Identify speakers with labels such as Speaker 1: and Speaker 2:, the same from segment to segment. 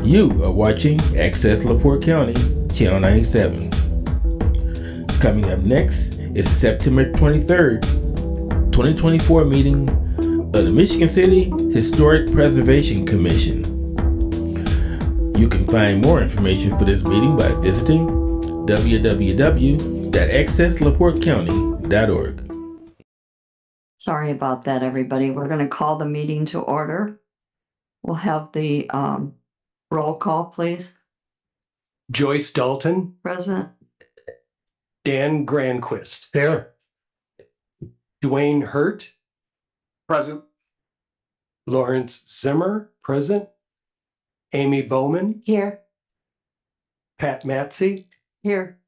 Speaker 1: You are watching Access LaPorte County, Channel 97. Coming up next is the September 23rd, 2024 meeting of the Michigan City Historic Preservation Commission. You can find more information for this meeting by visiting www.accesslaportecounty.org.
Speaker 2: Sorry about that, everybody. We're going to call the meeting to order. We'll have the roll call, please.
Speaker 3: Joyce Dalton.
Speaker 2: Present.
Speaker 3: Dan Granquist.
Speaker 4: Here.
Speaker 3: Dwayne Hurt.
Speaker 4: Present.
Speaker 3: Lawrence Zimmer. Present. Amy Bowman.
Speaker 2: Here.
Speaker 3: Pat Matsey.
Speaker 2: Here.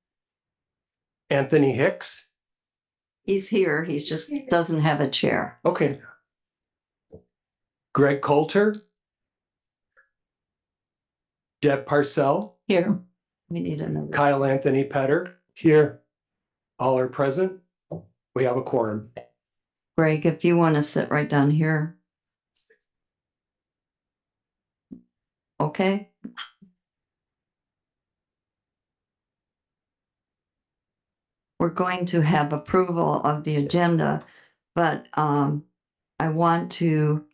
Speaker 3: Anthony Hicks.
Speaker 2: He's here. He just doesn't have a chair.
Speaker 3: Okay. Greg Coulter. Deb Parcell.
Speaker 2: Here. We need another.
Speaker 3: Kyle Anthony Petter.
Speaker 4: Here.
Speaker 3: All are present. We have a quorum.
Speaker 2: Greg, if you want to sit right down here. Okay. We're going to have approval of the agenda, but I want to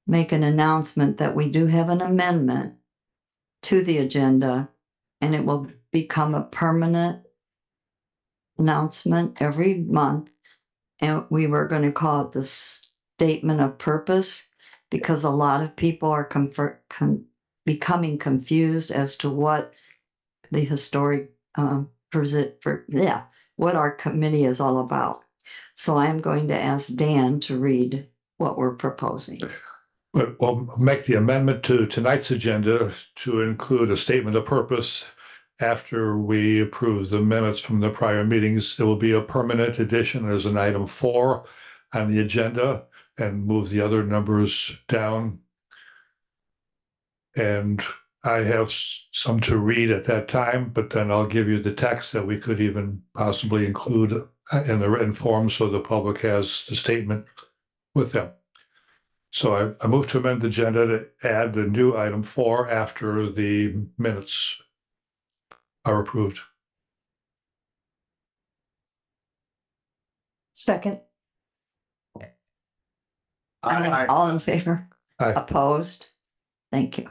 Speaker 2: make an announcement that we do have an amendment to the agenda, and it will become a permanent announcement every month. And we were going to call it the statement of purpose, because a lot of people are becoming confused as to what the historic what our committee is all about. So I'm going to ask Dan to read what we're proposing.
Speaker 4: We'll make the amendment to tonight's agenda to include a statement of purpose. After we approve the minutes from the prior meetings, it will be a permanent addition as an item 4 on the agenda, and move the other numbers down. And I have some to read at that time, but then I'll give you the text that we could even possibly include in the written form so the public has the statement with them. So I move to amend the agenda to add the new item 4 after the minutes are approved.
Speaker 2: Second.
Speaker 4: Aye.
Speaker 2: All in favor?
Speaker 4: Aye.
Speaker 2: Opposed? Thank you.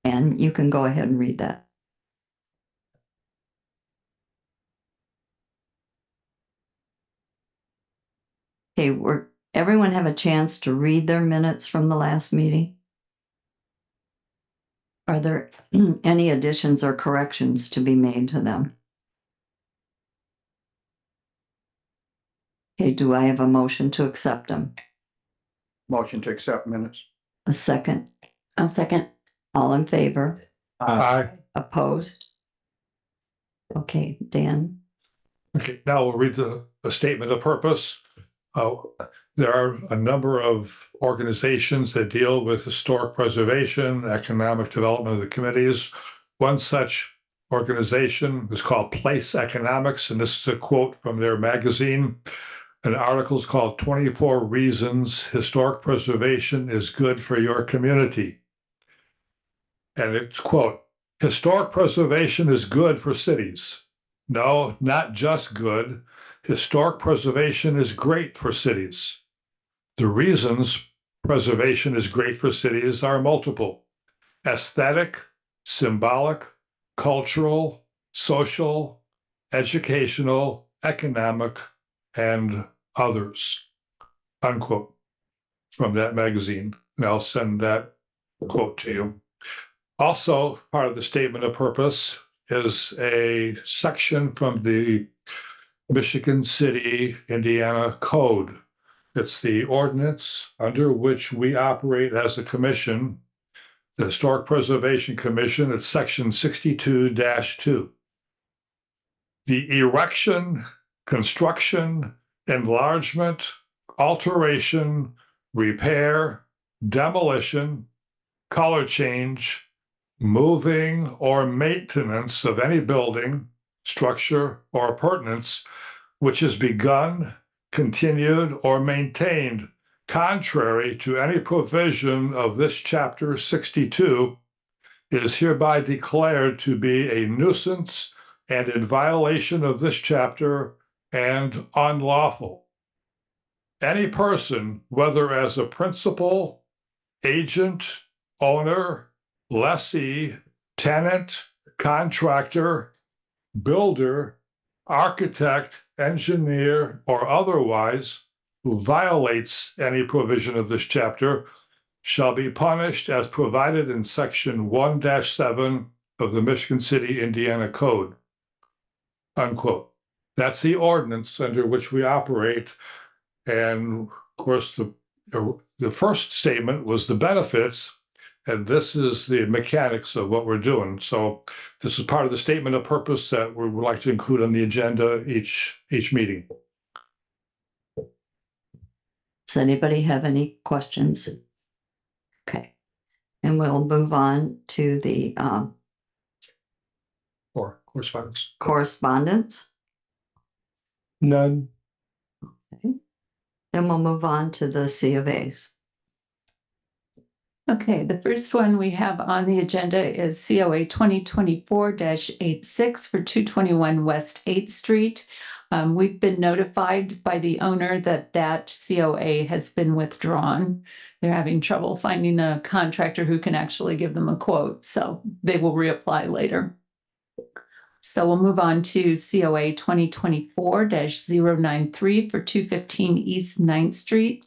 Speaker 2: And you can go ahead and read that. Okay, everyone have a chance to read their minutes from the last meeting? Are there any additions or corrections to be made to them? Okay, do I have a motion to accept them?
Speaker 5: Motion to accept minutes.
Speaker 2: A second?
Speaker 6: I'll second.
Speaker 2: All in favor?
Speaker 4: Aye.
Speaker 2: Opposed? Okay, Dan.
Speaker 4: Okay, now we'll read the statement of purpose. There are a number of organizations that deal with historic preservation, economic development of the committees. One such organization is called Place Economics, and this is a quote from their magazine. An article is called 24 Reasons Historic Preservation is Good for Your Community. And it's quote, historic preservation is good for cities. No, not just good. Historic preservation is great for cities. The reasons preservation is great for cities are multiple: aesthetic, symbolic, cultural, social, educational, economic, and others, unquote, from that magazine. And I'll send that quote to you. Also, part of the statement of purpose is a section from the Michigan City, Indiana Code. It's the ordinance under which we operate as a commission, the Historic Preservation Commission. It's section 62-2. The erection, construction, enlargement, alteration, repair, demolition, color change, moving, or maintenance of any building, structure, or appurtenance which is begun, continued, or maintained contrary to any provision of this chapter 62 is hereby declared to be a nuisance and in violation of this chapter and unlawful. Any person, whether as a principal, agent, owner, lessee, tenant, contractor, builder, architect, engineer, or otherwise, who violates any provision of this chapter shall be punished as provided in section 1-7 of the Michigan City, Indiana Code. Unquote. That's the ordinance under which we operate. And of course, the first statement was the benefits, and this is the mechanics of what we're doing. So this is part of the statement of purpose that we would like to include on the agenda each meeting.
Speaker 2: Does anybody have any questions? Okay, and we'll move on to the
Speaker 3: Or correspondence.
Speaker 2: correspondence.
Speaker 6: None.
Speaker 2: Then we'll move on to the C of A's.
Speaker 7: Okay, the first one we have on the agenda is COA 2024-86 for 221 West 8th Street. We've been notified by the owner that COA has been withdrawn. They're having trouble finding a contractor who can actually give them a quote, so they will reapply later. So we'll move on to COA 2024-093 for 215 East 9th Street.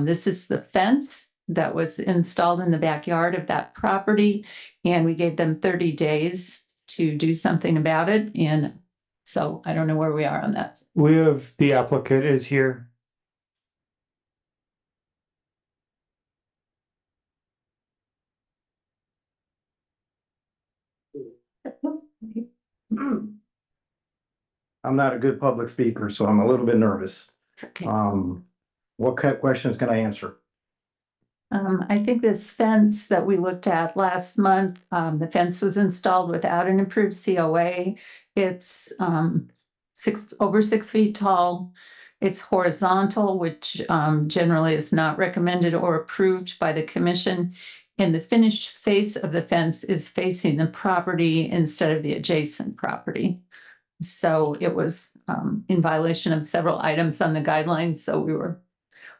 Speaker 7: This is the fence that was installed in the backyard of that property, and we gave them 30 days to do something about it. And so I don't know where we are on that.
Speaker 6: We have the applicant is here.
Speaker 5: I'm not a good public speaker, so I'm a little bit nervous.
Speaker 7: It's okay.
Speaker 5: What kind of questions can I answer?
Speaker 7: I think this fence that we looked at last month, the fence was installed without an approved COA. It's over 6 feet tall. It's horizontal, which generally is not recommended or approved by the commission. And the finished face of the fence is facing the property instead of the adjacent property. So it was in violation of several items on the guidelines. So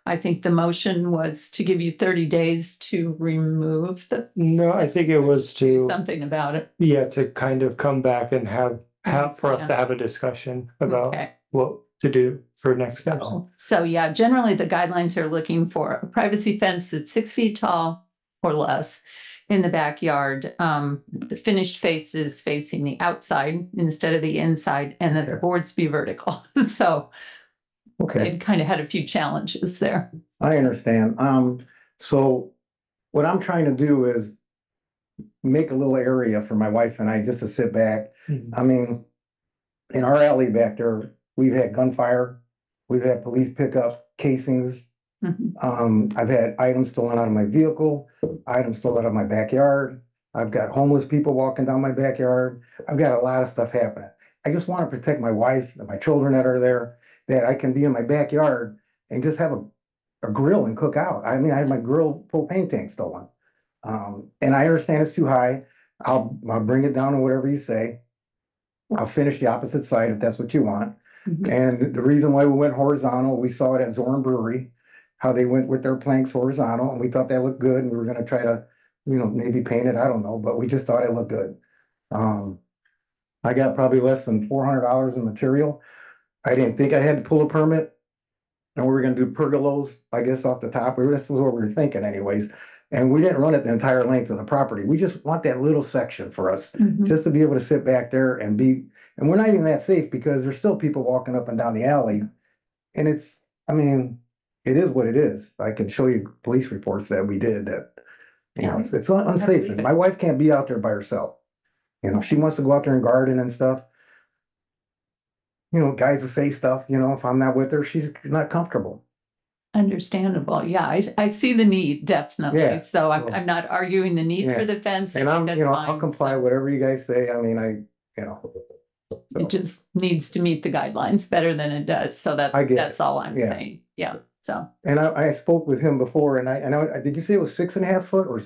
Speaker 7: I think the motion was to give you 30 days to remove
Speaker 6: No, I think it was
Speaker 7: do
Speaker 6: to,
Speaker 7: something about it.
Speaker 6: yeah, to kind of come back and have for us to have a discussion about
Speaker 7: Okay.
Speaker 6: what to do for next steps.
Speaker 7: So yeah, generally the guidelines are looking for a privacy fence that's 6 feet tall or less in the backyard. The finished face is facing the outside instead of the inside, and that the boards be vertical. So
Speaker 5: Okay,
Speaker 7: it kind of had a few challenges there.
Speaker 5: I understand. So what I'm trying to do is make a little area for my wife and I just to sit back. I mean, in our alley back there, we've had gunfire, we've had police pick up casings.
Speaker 7: Mhm.
Speaker 5: I've had items stolen out of my vehicle, items stolen out of my backyard. I've got homeless people walking down my backyard. I've got a lot of stuff happening. I just want to protect my wife and my children that are there, that I can be in my backyard and just have a grill and cook out. I mean, I had my grill propane tank stolen. And I understand it's too high. I'll bring it down to whatever you say. I'll finish the opposite side if that's what you want.
Speaker 7: Mhm.
Speaker 5: And the reason why we went horizontal, we saw it at Zorn Brewery, how they went with their planks horizontal, and we thought that looked good, and we were gonna try to, maybe paint it, I don't know, but we just thought it looked good. I got probably less than $400 in material. I didn't think I had to pull a permit. And we were gonna do pergolas, I guess, off the top. This was what we were thinking anyways. And we didn't run it the entire length of the property. We just want that little section for us,
Speaker 7: Mhm.
Speaker 5: just to be able to sit back there and we're not even that safe because there's still people walking up and down the alley. And it is what it is. I can show you police reports that we did that, it's unsafe. And my wife can't be out there by herself. She wants to go out there and garden and stuff. Guys will say stuff, if I'm not with her, she's not comfortable.
Speaker 7: Understandable. Yeah, I see the need, definitely.
Speaker 5: Yeah.
Speaker 7: So I'm not arguing the need
Speaker 5: Yeah.
Speaker 7: for the fence.
Speaker 5: And
Speaker 7: I
Speaker 5: I'm,
Speaker 7: think that's
Speaker 5: I'll
Speaker 7: fine.
Speaker 5: comply,
Speaker 7: So
Speaker 5: whatever you guys say.
Speaker 7: It just needs to meet the guidelines better than it does. So
Speaker 5: I get
Speaker 7: that's all I'm
Speaker 5: Yeah.
Speaker 7: saying. Yeah. So
Speaker 5: And I spoke with him before and did you say it was 6.5 foot or?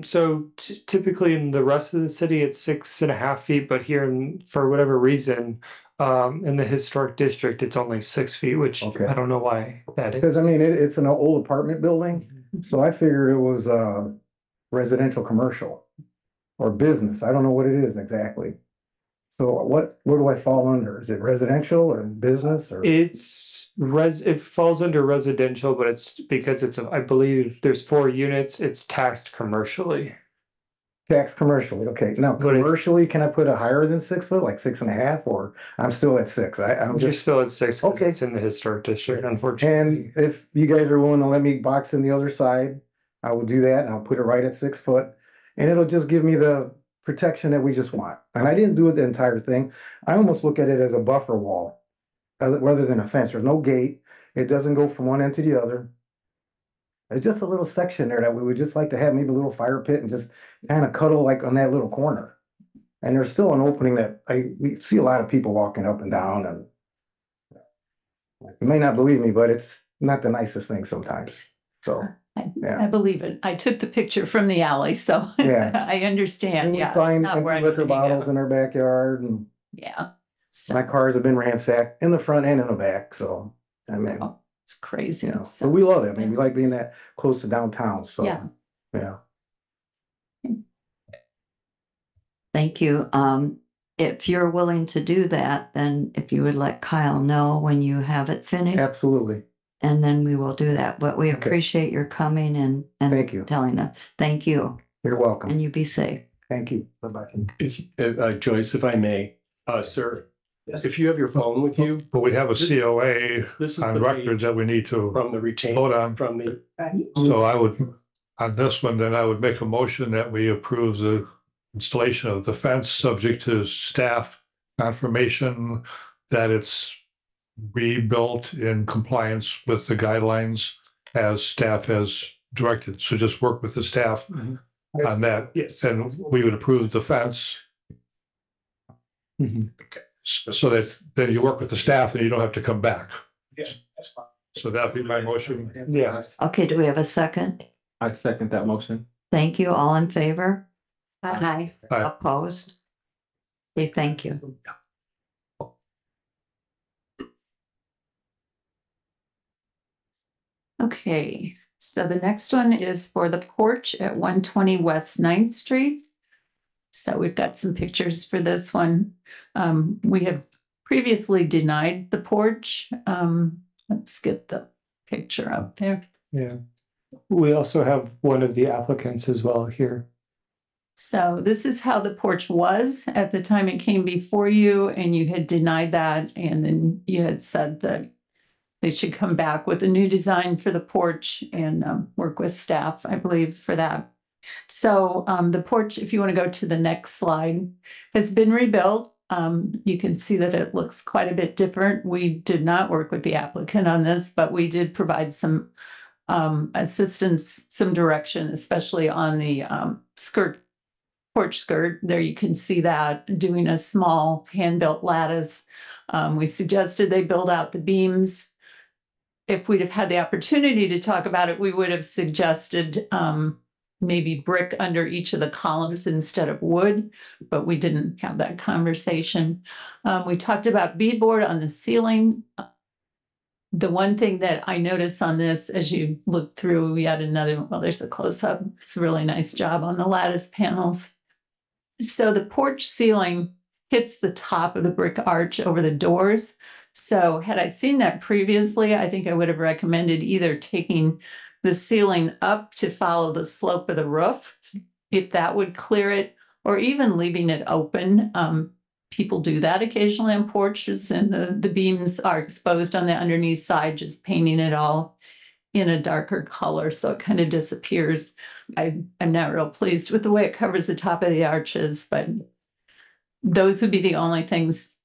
Speaker 6: So typically in the rest of the city, it's 6.5 feet, but here for whatever reason, in the historic district, it's only 6 feet, which
Speaker 5: Okay.
Speaker 6: I don't know why that
Speaker 5: Because
Speaker 6: is.
Speaker 5: I mean, it's an old apartment building, so I figured it was residential, commercial, or business. I don't know what it is exactly. So where do I fall under? Is it residential or business or?
Speaker 6: It falls under residential, but it's because I believe there's 4 units, it's taxed commercially.
Speaker 5: Tax commercially, okay. Now
Speaker 6: But
Speaker 5: commercially, can I put a higher than 6 foot, like 6.5, or I'm still at 6? I'm
Speaker 6: You're
Speaker 5: just,
Speaker 6: still at 6 'cause
Speaker 5: Okay.
Speaker 6: it's in the historic district,
Speaker 5: and
Speaker 6: unfortunately.
Speaker 5: if you guys are willing to let me box in the other side, I will do that and I'll put it right at 6 foot. And it'll just give me the protection that we just want. And I didn't do it the entire thing. I almost look at it as a buffer wall rather than a fence. There's no gate. It doesn't go from one end to the other. It's just a little section there that we would just like to have, maybe a little fire pit and just kind of cuddle like on that little corner. And there's still an opening that we see a lot of people walking up and down, and you may not believe me, but it's not the nicest thing sometimes. So, yeah.
Speaker 7: I believe it. I took the picture from the alley, so
Speaker 5: Yeah.
Speaker 7: I understand.
Speaker 5: And we
Speaker 7: Yeah. it's
Speaker 5: find
Speaker 7: not
Speaker 5: empty
Speaker 7: where I'm
Speaker 5: liquor
Speaker 7: gonna
Speaker 5: bottles
Speaker 7: go.
Speaker 5: in our backyard, and
Speaker 7: Yeah. So
Speaker 5: my cars have been ransacked in the front and in the back, so, I mean,
Speaker 7: it's crazy.
Speaker 5: you know,
Speaker 7: So,
Speaker 5: but we love it. I mean, we like being that close to downtown, so,
Speaker 7: Yeah.
Speaker 5: yeah.
Speaker 2: Thank you. If you're willing to do that, then if you would let Kyle know when you have it finished,
Speaker 5: Absolutely.
Speaker 2: and then we will do that. But we
Speaker 5: Okay.
Speaker 2: appreciate your coming and
Speaker 5: Thank you.
Speaker 2: telling us. Thank you,
Speaker 5: You're welcome.
Speaker 2: and you be safe.
Speaker 5: Thank you. Bye-bye.
Speaker 3: Joyce, if I may, sir, if you have your phone with you,
Speaker 4: But we have a COA
Speaker 3: this is
Speaker 4: on
Speaker 3: the
Speaker 4: record
Speaker 3: page
Speaker 4: that we need to
Speaker 3: from the retained,
Speaker 4: vote on.
Speaker 3: from the,
Speaker 4: So I would, on this one, then I would make a motion that we approve the installation of the fence, subject to staff confirmation that it's rebuilt in compliance with the guidelines as staff has directed. So just work with the staff on that.
Speaker 6: Yes.
Speaker 4: And we would approve the fence. So that then you work with the staff and you don't have to come back.
Speaker 3: yeah, that's fine.
Speaker 4: So that'd be my motion.
Speaker 6: Yeah.
Speaker 2: Okay, do we have a second?
Speaker 8: I second that motion.
Speaker 2: Thank you. All in favor?
Speaker 7: Hi.
Speaker 4: Aye.
Speaker 2: Opposed? Okay, thank you.
Speaker 7: Okay, so the next one is for the porch at 120 West 9th Street. So we've got some pictures for this one. We have previously denied the porch. Let's get the picture up there.
Speaker 6: Yeah. We also have one of the applicants as well here.
Speaker 7: So this is how the porch was at the time it came before you, and you had denied that, and then you had said that they should come back with a new design for the porch and work with staff, I believe, for that. So the porch, if you want to go to the next slide, has been rebuilt. You can see that it looks quite a bit different. We did not work with the applicant on this, but we did provide some assistance, some direction, especially on the porch skirt. There you can see that doing a small hand-built lattice. We suggested they build out the beams. If we'd have had the opportunity to talk about it, we would have suggested maybe brick under each of the columns instead of wood, but we didn't have that conversation. We talked about beadboard on the ceiling. The one thing that I noticed on this, as you look through, we had another, well, there's a close-up. It's a really nice job on the lattice panels. So the porch ceiling hits the top of the brick arch over the doors. So had I seen that previously, I think I would have recommended either taking the ceiling up to follow the slope of the roof, if that would clear it, or even leaving it open. People do that occasionally on porches, and the beams are exposed on the underneath side, just painting it all in a darker color so it kind of disappears. I'm not real pleased with the way it covers the top of the arches, but those would be the only things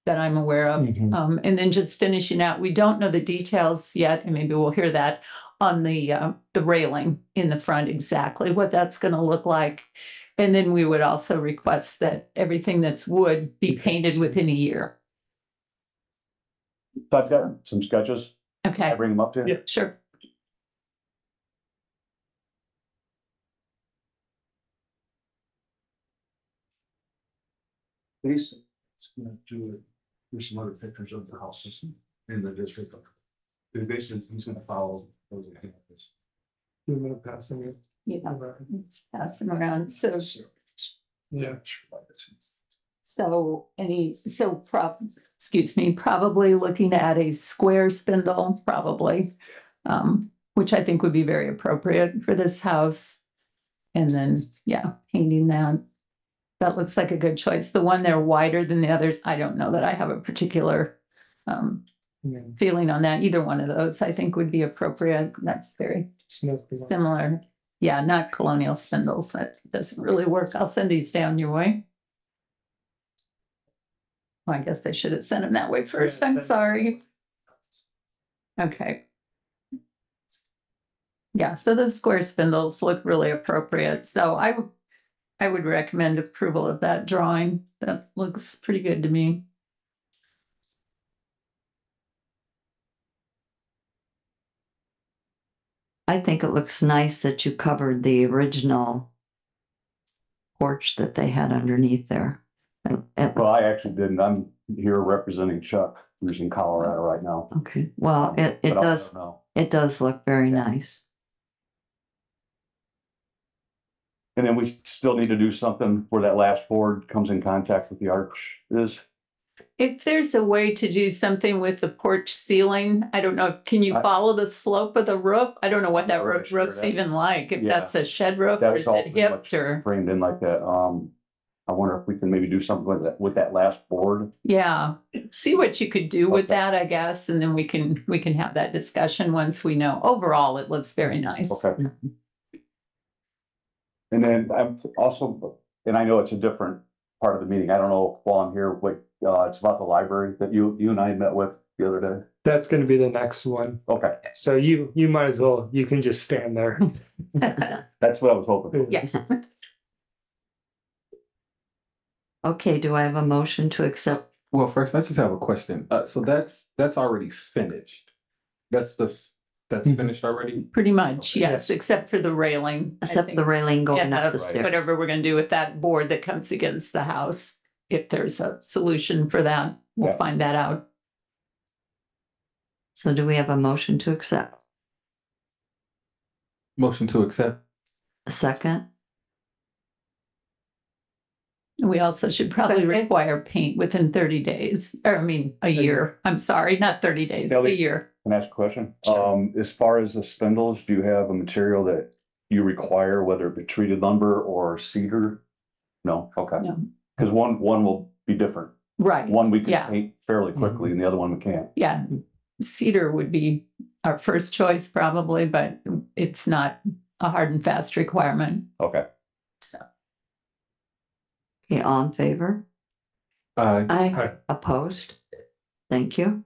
Speaker 7: that I'm aware of. And then just finishing out, we don't know the details yet, and maybe we'll hear that on the railing in the front, exactly what that's going to look like. And then we would also request that everything that's wood be painted within a year.
Speaker 9: So I've got some sketches.
Speaker 8: I
Speaker 7: Okay,
Speaker 8: bring them up to you?
Speaker 6: Yeah.
Speaker 7: sure.
Speaker 3: He's gonna do some other pictures of the houses in the district. Basically, he's gonna follow those examples.
Speaker 6: You want to pass them?
Speaker 7: Yeah, let's pass them around. So,
Speaker 6: Yeah.
Speaker 7: excuse me, probably looking at a square spindle, probably. Which I think would be very appropriate for this house. And then, yeah, painting that. That looks like a good choice. The one there wider than the others, I don't know that I have a particular feeling on that. Either one of those I think would be appropriate. That's very similar. Yeah, not colonial spindles. That doesn't really work. I'll send these down your way. Well, I guess I should have sent them that way first.
Speaker 6: Yeah,
Speaker 7: I'm
Speaker 6: send-
Speaker 7: sorry. Okay. Yeah, so the square spindles look really appropriate. So I would recommend approval of that drawing. That looks pretty good to me.
Speaker 2: I think it looks nice that you covered the original porch that they had underneath there.
Speaker 8: Well, I actually didn't. I'm here representing Chuck, who's in Colorado right now.
Speaker 2: Okay, well, it
Speaker 8: But I'll let
Speaker 2: does,
Speaker 8: him know.
Speaker 2: it does look very
Speaker 8: Yeah.
Speaker 2: nice.
Speaker 8: And then we still need to do something where that last board comes in contact with the arch is.
Speaker 7: If there's a way to do something with the porch ceiling, I don't know, can you
Speaker 8: I-
Speaker 7: follow the slope of the roof? I don't know what that
Speaker 8: I'm not really sure
Speaker 7: roof's
Speaker 8: that-
Speaker 7: even like, if
Speaker 8: Yeah.
Speaker 7: that's a shed roof
Speaker 8: That
Speaker 7: or
Speaker 8: was
Speaker 7: is
Speaker 8: all
Speaker 7: it
Speaker 8: pretty
Speaker 7: hipped
Speaker 8: much
Speaker 7: or?
Speaker 8: framed in like that. I wonder if we can maybe do something with that last board.
Speaker 7: Yeah, see what you could do with
Speaker 8: Okay.
Speaker 7: that, I guess, and then we can have that discussion once we know. Overall, it looks very nice.
Speaker 8: Okay. And then I'm also, and I know it's a different part of the meeting. I don't know while I'm here, what, it's about the library that you and I met with the other day.
Speaker 6: That's gonna be the next one.
Speaker 8: Okay,
Speaker 6: So you might as well, you can just stand there.
Speaker 8: that's what I was hoping for.
Speaker 7: Yeah,
Speaker 2: Okay, do I have a motion to accept?
Speaker 1: Well, first, I just have a question. So that's already finished. That's finished already?
Speaker 7: pretty much, yes, except for the railing. I
Speaker 2: Except
Speaker 7: think.
Speaker 2: the railing going
Speaker 7: And
Speaker 2: up the
Speaker 7: the-
Speaker 2: stairs.
Speaker 7: whatever we're gonna do with that board that comes against the house, if there's a solution for that, we'll
Speaker 8: Yeah.
Speaker 7: find that out.
Speaker 2: So do we have a motion to accept?
Speaker 1: Motion to accept?
Speaker 2: A second?
Speaker 7: We also should probably require paint within 30 days, or I mean, a year. I'm sorry, not 30 days, a
Speaker 8: Ellie.
Speaker 7: year.
Speaker 8: Can I ask a question?
Speaker 7: Sure.
Speaker 8: As far as the spindles, do you have a material that you require, whether it be treated lumber or cedar? No, okay.
Speaker 7: No.
Speaker 8: Cause one will be different.
Speaker 7: Right,
Speaker 8: One we
Speaker 7: Yeah.
Speaker 8: can paint fairly quickly and the other one we can't.
Speaker 7: yeah. Cedar would be our first choice probably, but it's not a hard and fast requirement,
Speaker 8: Okay.
Speaker 7: so.
Speaker 2: Okay, all in favor?
Speaker 1: Aye.
Speaker 2: Opposed? Thank you.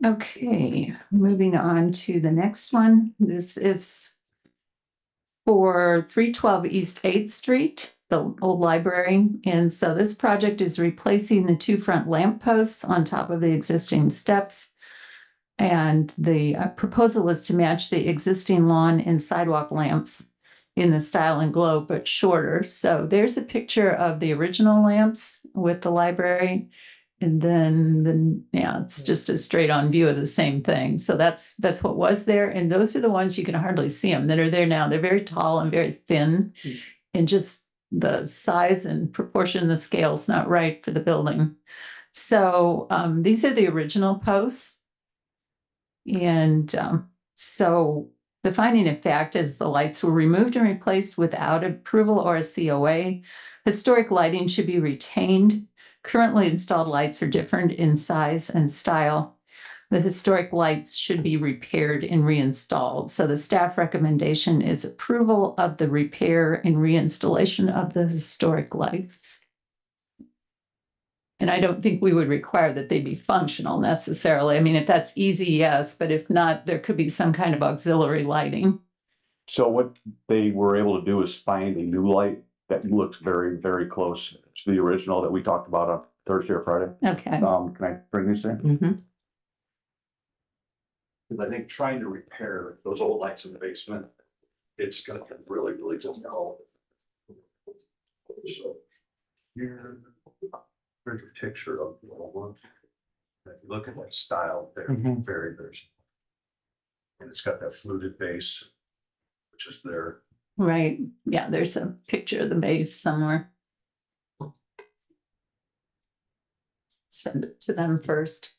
Speaker 7: Okay, moving on to the next one. This is for 312 East 8th Street, the old library. And so this project is replacing the two front lamp posts on top of the existing steps. And the proposal is to match the existing lawn and sidewalk lamps in the style and glow, but shorter. So there's a picture of the original lamps with the library. And then, yeah, it's just a straight on view of the same thing. So that's what was there. And those are the ones you can hardly see them that are there now. They're very tall and very thin. And just the size and proportion of the scale is not right for the building. So these are the original posts. And so the finding of fact is the lights were removed and replaced without approval or a COA. Historic lighting should be retained. Currently installed lights are different in size and style. The historic lights should be repaired and reinstalled. So the staff recommendation is approval of the repair and reinstallation of the historic lights. And I don't think we would require that they be functional necessarily. I mean, if that's easy, yes, but if not, there could be some kind of auxiliary lighting.
Speaker 8: So what they were able to do is find a new light that looks very, very close to the original that we talked about Thursday or Friday.
Speaker 7: Okay.
Speaker 8: Can I bring these in?
Speaker 2: Mhm.
Speaker 3: Because I think trying to repair those old lights in the basement, it's gonna be really, really difficult. So here's a picture of the old one. If you look at that style, they're
Speaker 6: Mhm.
Speaker 3: very, very simple. And it's got that fluted base, which is there.
Speaker 7: Right. Yeah, there's a picture of the base somewhere. Send it to them first.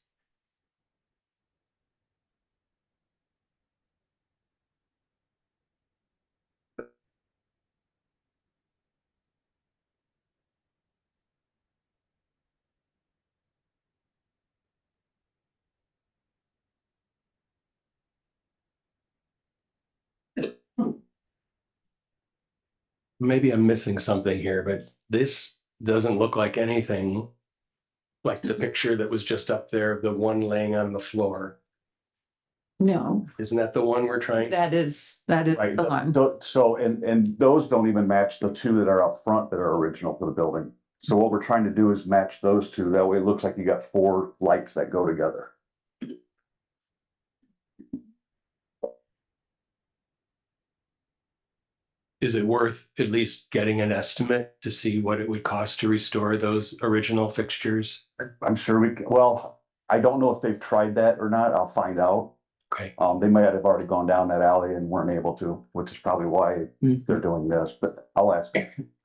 Speaker 9: Maybe I'm missing something here, but this doesn't look like anything like the picture that was just up there, the one laying on the floor.
Speaker 7: No,
Speaker 9: Isn't that the one we're trying?
Speaker 7: that is
Speaker 8: Right,
Speaker 7: the one.
Speaker 8: so, and those don't even match the two that are up front that are original to the building. So what we're trying to do is match those two. That way it looks like you got 4 lights that go together.
Speaker 9: Is it worth at least getting an estimate to see what it would cost to restore those original fixtures?
Speaker 8: I'm sure well, I don't know if they've tried that or not. I'll find out.
Speaker 9: Okay.
Speaker 8: They might have already gone down that alley and weren't able to, which is probably why they're doing this, but I'll ask.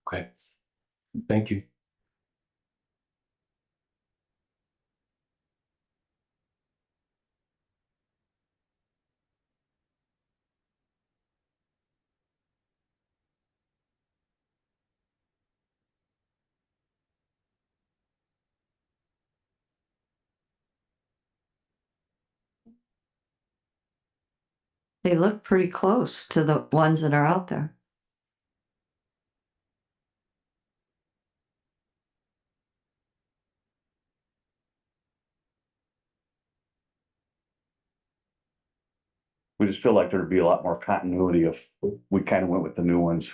Speaker 9: Okay. Thank you.
Speaker 2: They look pretty close to the ones that are out there.
Speaker 8: We just feel like there'd be a lot more continuity if we kind of went with the new ones.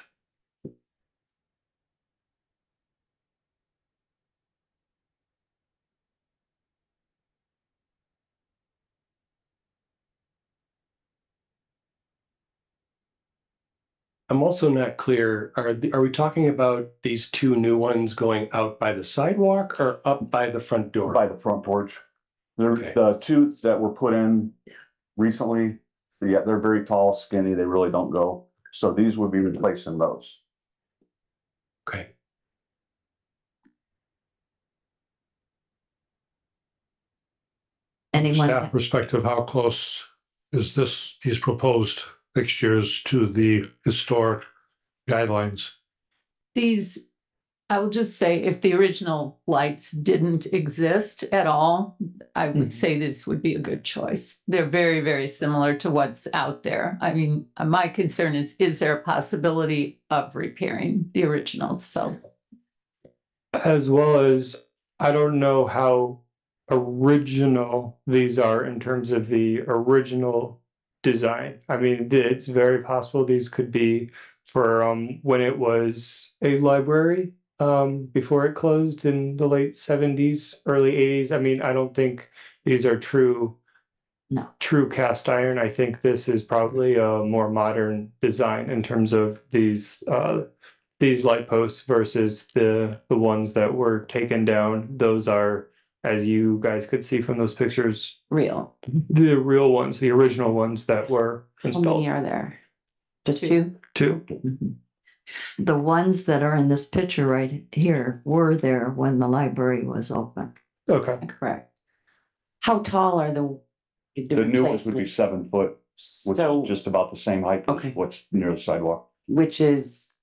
Speaker 9: I'm also not clear, are we talking about these 2 new ones going out by the sidewalk or up by the front door?
Speaker 8: By the front porch. They're
Speaker 9: Okay.
Speaker 8: the 2 that were put in recently. Yeah, they're very tall, skinny. They really don't go. So these would be replacing those.
Speaker 9: Okay.
Speaker 2: Anyone?
Speaker 4: Staff perspective, how close is these proposed fixtures to the historic guidelines?
Speaker 7: These, I will just say, if the original lights didn't exist at all, I would say this would be a good choice. They're very, very similar to what's out there. I mean, my concern is there a possibility of repairing the originals? So,
Speaker 6: As well as, I don't know how original these are in terms of the original design. I mean, it's very possible these could be for when it was a library before it closed in the late 70s, early 80s. I mean, I don't think these are true cast iron. I think this is probably a more modern design in terms of these light posts versus the ones that were taken down. Those are, as you guys could see from those pictures,
Speaker 10: Real.
Speaker 6: the real ones, the original ones that were
Speaker 10: How
Speaker 6: installed.
Speaker 10: many are there? Just 2?
Speaker 6: 2.
Speaker 2: The ones that are in this picture right here were there when the library was open.
Speaker 6: Okay.
Speaker 10: Correct. How tall are the
Speaker 8: The new ones would be
Speaker 10: replacements?
Speaker 8: 7 foot, which
Speaker 10: So,
Speaker 8: is just about the same height as
Speaker 10: Okay.
Speaker 8: what's near the sidewalk.
Speaker 10: which is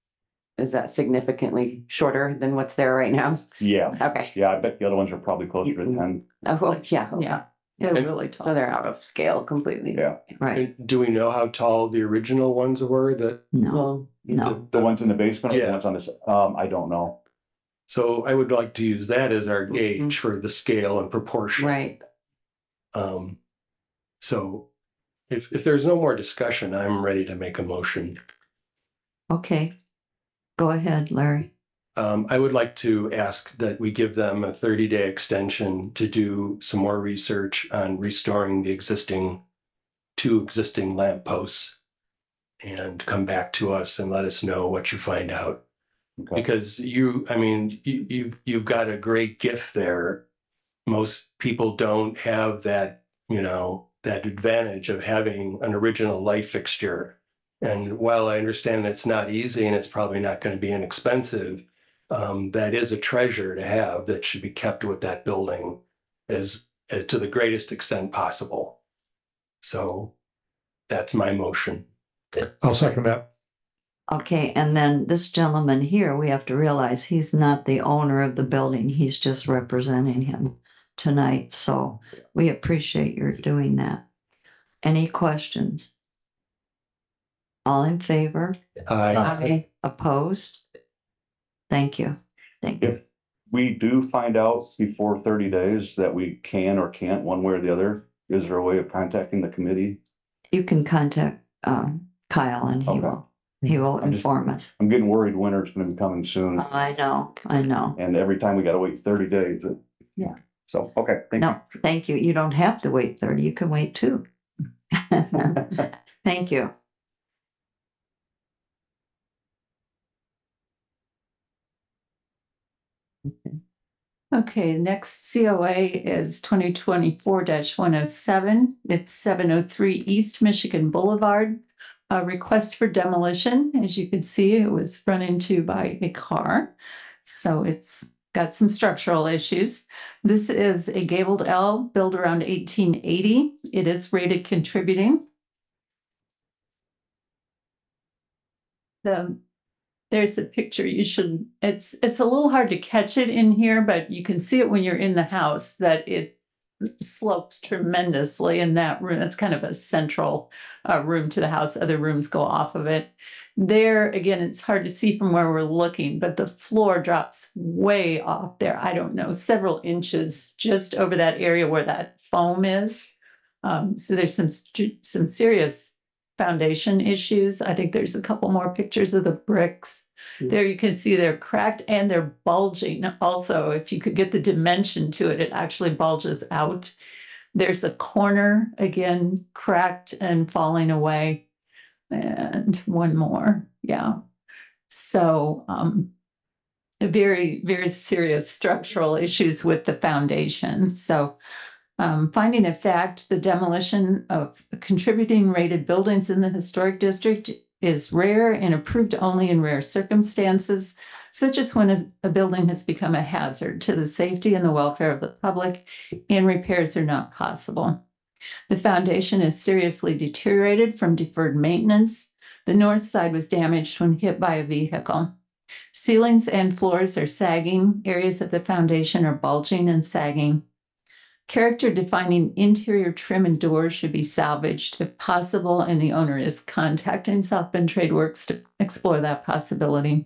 Speaker 10: that significantly shorter than what's there right now?
Speaker 8: Yeah.
Speaker 10: Okay.
Speaker 8: Yeah, I bet the other ones are probably closer to 10.
Speaker 10: Oh, well, yeah.
Speaker 7: yeah, they're
Speaker 9: And-
Speaker 7: really
Speaker 10: So
Speaker 7: tall.
Speaker 10: they're out of scale completely.
Speaker 8: Yeah.
Speaker 2: Right.
Speaker 9: And do we know how tall the original ones were that?
Speaker 2: No,
Speaker 10: Well,
Speaker 2: no.
Speaker 8: The ones in the basement or the
Speaker 9: Yeah.
Speaker 8: ones on this, I don't know.
Speaker 9: So I would like to use that as our gauge for the scale and proportion.
Speaker 10: right.
Speaker 9: So if there's no more discussion, I'm ready to make a motion.
Speaker 2: Okay. Go ahead, Larry.
Speaker 9: I would like to ask that we give them a 30-day extension to do some more research on restoring the two existing lamp posts and come back to us and let us know what you find out.
Speaker 8: Okay.
Speaker 9: Because you've got a great gift there. Most people don't have that, that advantage of having an original light fixture. And while I understand it's not easy and it's probably not going to be inexpensive, that is a treasure to have that should be kept with that building as to the greatest extent possible. So that's my motion.
Speaker 4: I'll second that.
Speaker 2: Okay, and then this gentleman here, we have to realize he's not the owner of the building. He's just representing him tonight. So we appreciate your doing that. Any questions? All in favor?
Speaker 9: Aye.
Speaker 2: Opposed? Thank you. Thank you.
Speaker 8: If we do find out before 30 days that we can or can't, one way or the other, is there a way of contacting the committee?
Speaker 2: You can contact Kyle and
Speaker 8: Okay.
Speaker 2: he will
Speaker 8: I'm just-
Speaker 2: inform us.
Speaker 8: I'm getting worried winter's gonna be coming soon,
Speaker 2: I know.
Speaker 8: and every time we gotta wait 30 days.
Speaker 2: Yeah.
Speaker 8: So, okay, thank you.
Speaker 2: No, thank you. You don't have to wait 30. You can wait 2. Thank you.
Speaker 7: Okay, next COA is 2024-107. It's 703 East Michigan Boulevard. A request for demolition. As you can see, it was run into by a car. So it's got some structural issues. This is a gabled L built around 1880. It is rated contributing. There's a picture it's a little hard to catch it in here, but you can see it when you're in the house that it slopes tremendously in that room. That's kind of a central room to the house. Other rooms go off of it. There, again, it's hard to see from where we're looking, but the floor drops way off there. I don't know, several inches just over that area where that foam is. So there's some serious foundation issues. I think there's a couple more pictures of the bricks. There you can see they're cracked and they're bulging. Also, if you could get the dimension to it, it actually bulges out. There's a corner, again, cracked and falling away. And one more, yeah. So very, very serious structural issues with the foundation. So finding of fact, the demolition of contributing rated buildings in the historic district is rare and approved only in rare circumstances, such as when a building has become a hazard to the safety and the welfare of the public and repairs are not possible. The foundation is seriously deteriorated from deferred maintenance. The north side was damaged when hit by a vehicle. Ceilings and floors are sagging. Areas of the foundation are bulging and sagging. Character-defining interior trim and doors should be salvaged if possible, and the owner is contacting South Bend Trade Works to explore that possibility.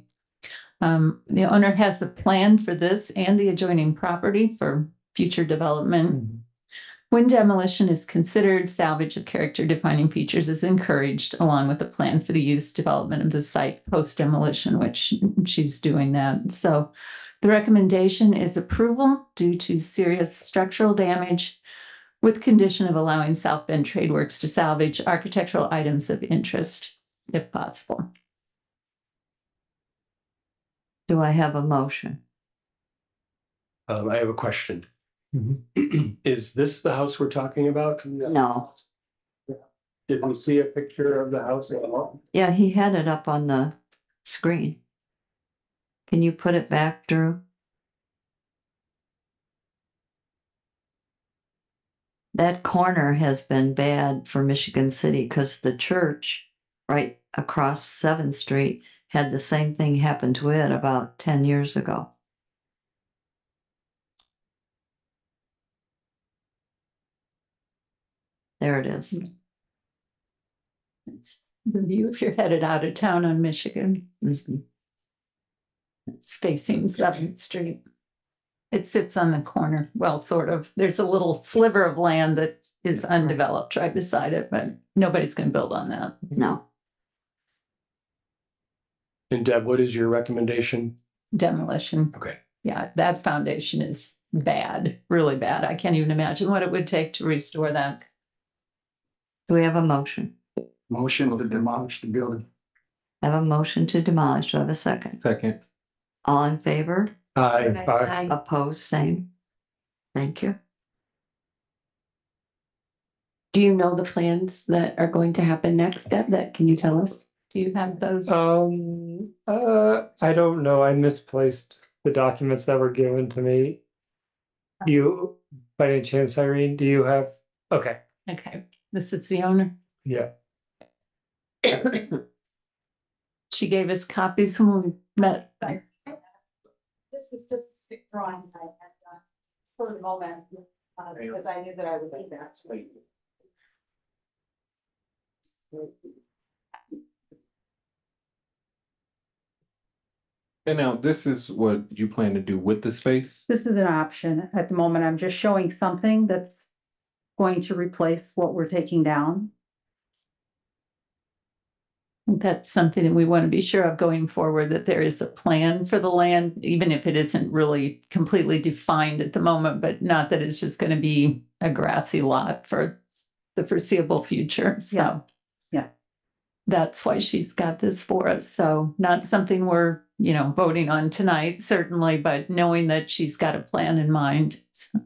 Speaker 7: The owner has the plan for this and the adjoining property for future development. When demolition is considered, salvage of character-defining features is encouraged, along with a plan for the use development of the site post-demolition, which she's doing that. So the recommendation is approval due to serious structural damage with condition of allowing South Bend Trade Works to salvage architectural items of interest, if possible.
Speaker 2: Do I have a motion?
Speaker 9: I have a question. Is this the house we're talking about?
Speaker 2: No.
Speaker 9: Did we see a picture of the house at all?
Speaker 2: Yeah, he had it up on the screen. Can you put it back, Drew? That corner has been bad for Michigan City because the church right across 7th Street had the same thing happen to it about 10 years ago. There it is.
Speaker 7: It's the view if you're headed out of town on Michigan.
Speaker 2: Mhm.
Speaker 7: It's facing 7th Street. It sits on the corner, well, sort of. There's a little sliver of land that is undeveloped right beside it, but nobody's going to build on that.
Speaker 2: No.
Speaker 9: And Deb, what is your recommendation?
Speaker 7: demolition.
Speaker 9: Okay.
Speaker 7: Yeah, that foundation is bad, really bad. I can't even imagine what it would take to restore that.
Speaker 2: Do we have a motion?
Speaker 5: Motion to demolish the building.
Speaker 2: I have a motion to demolish. Do I have a second?
Speaker 1: Second.
Speaker 2: All in favor?
Speaker 4: Aye.
Speaker 2: Opposed, same. Thank you.
Speaker 10: Do you know the plans that are going to happen next, Deb? That, can you tell us?
Speaker 7: Do you have those?
Speaker 6: I don't know. I misplaced the documents that were given to me. You, by any chance, Irene, do you have? Okay,
Speaker 7: Okay, this is the owner.
Speaker 6: yeah.
Speaker 7: She gave us copies when we met.
Speaker 11: This is just a stick drawing I had done for the moment, because I knew that I would need that.
Speaker 1: And now this is what you plan to do with the space?
Speaker 11: This is an option. At the moment, I'm just showing something that's going to replace what we're taking down.
Speaker 7: That's something that we want to be sure of going forward, that there is a plan for the land, even if it isn't really completely defined at the moment, but not that it's just going to be a grassy lot for the foreseeable future. So
Speaker 11: Yeah.
Speaker 7: that's why she's got this for us. So not something we're, voting on tonight, certainly, but knowing that she's got a plan in mind. So.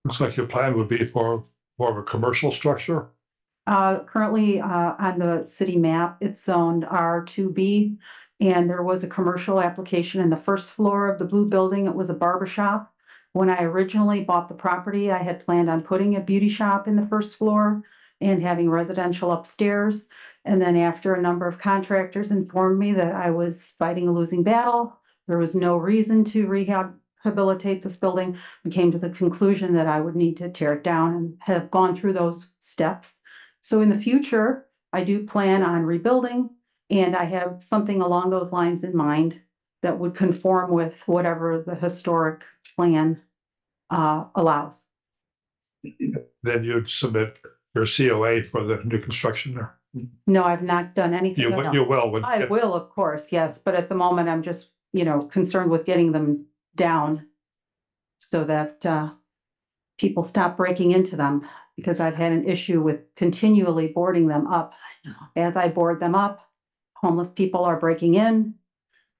Speaker 4: Looks like your plan would be for more of a commercial structure.
Speaker 11: Currently, on the city map, it's zoned R2B. And there was a commercial application in the first floor of the blue building. It was a barber shop. When I originally bought the property, I had planned on putting a beauty shop in the first floor and having residential upstairs. And then after a number of contractors informed me that I was fighting a losing battle, there was no reason to rehabilitate this building, I came to the conclusion that I would need to tear it down and have gone through those steps. So in the future, I do plan on rebuilding, and I have something along those lines in mind that would conform with whatever the historic plan allows.
Speaker 4: Then you'd submit your COA for the new construction there.
Speaker 11: No, I've not done anything.
Speaker 4: You will. when-
Speaker 11: I will, of course, yes, but at the moment, I'm just, concerned with getting them down so that people stop breaking into them, because I've had an issue with continually boarding them up. As I board them up, homeless people are breaking in.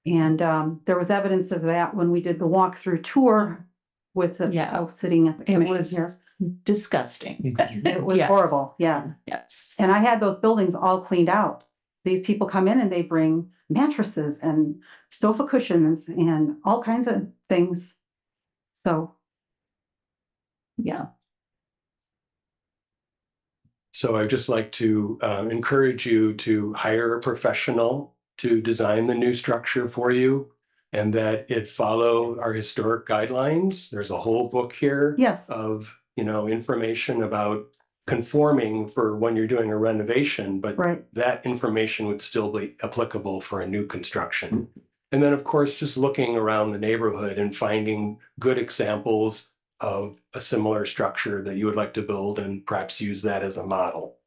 Speaker 11: And there was evidence of that when we did the walkthrough tour with the people sitting at the
Speaker 7: It
Speaker 11: commission
Speaker 7: was
Speaker 11: here.
Speaker 7: disgusting.
Speaker 11: It was
Speaker 7: Yes.
Speaker 11: horrible, yeah.
Speaker 7: Yes.
Speaker 11: And I had those buildings all cleaned out. These people come in and they bring mattresses and sofa cushions and all kinds of things. So,
Speaker 7: Yeah.
Speaker 9: So I'd just like to encourage you to hire a professional to design the new structure for you, and that it follow our historic guidelines. There's a whole book here
Speaker 11: yes,
Speaker 9: of, information about conforming for when you're doing a renovation, but
Speaker 11: right,
Speaker 9: that information would still be applicable for a new construction. And then, of course, just looking around the neighborhood and finding good examples of a similar structure that you would like to build, and perhaps use that as a model.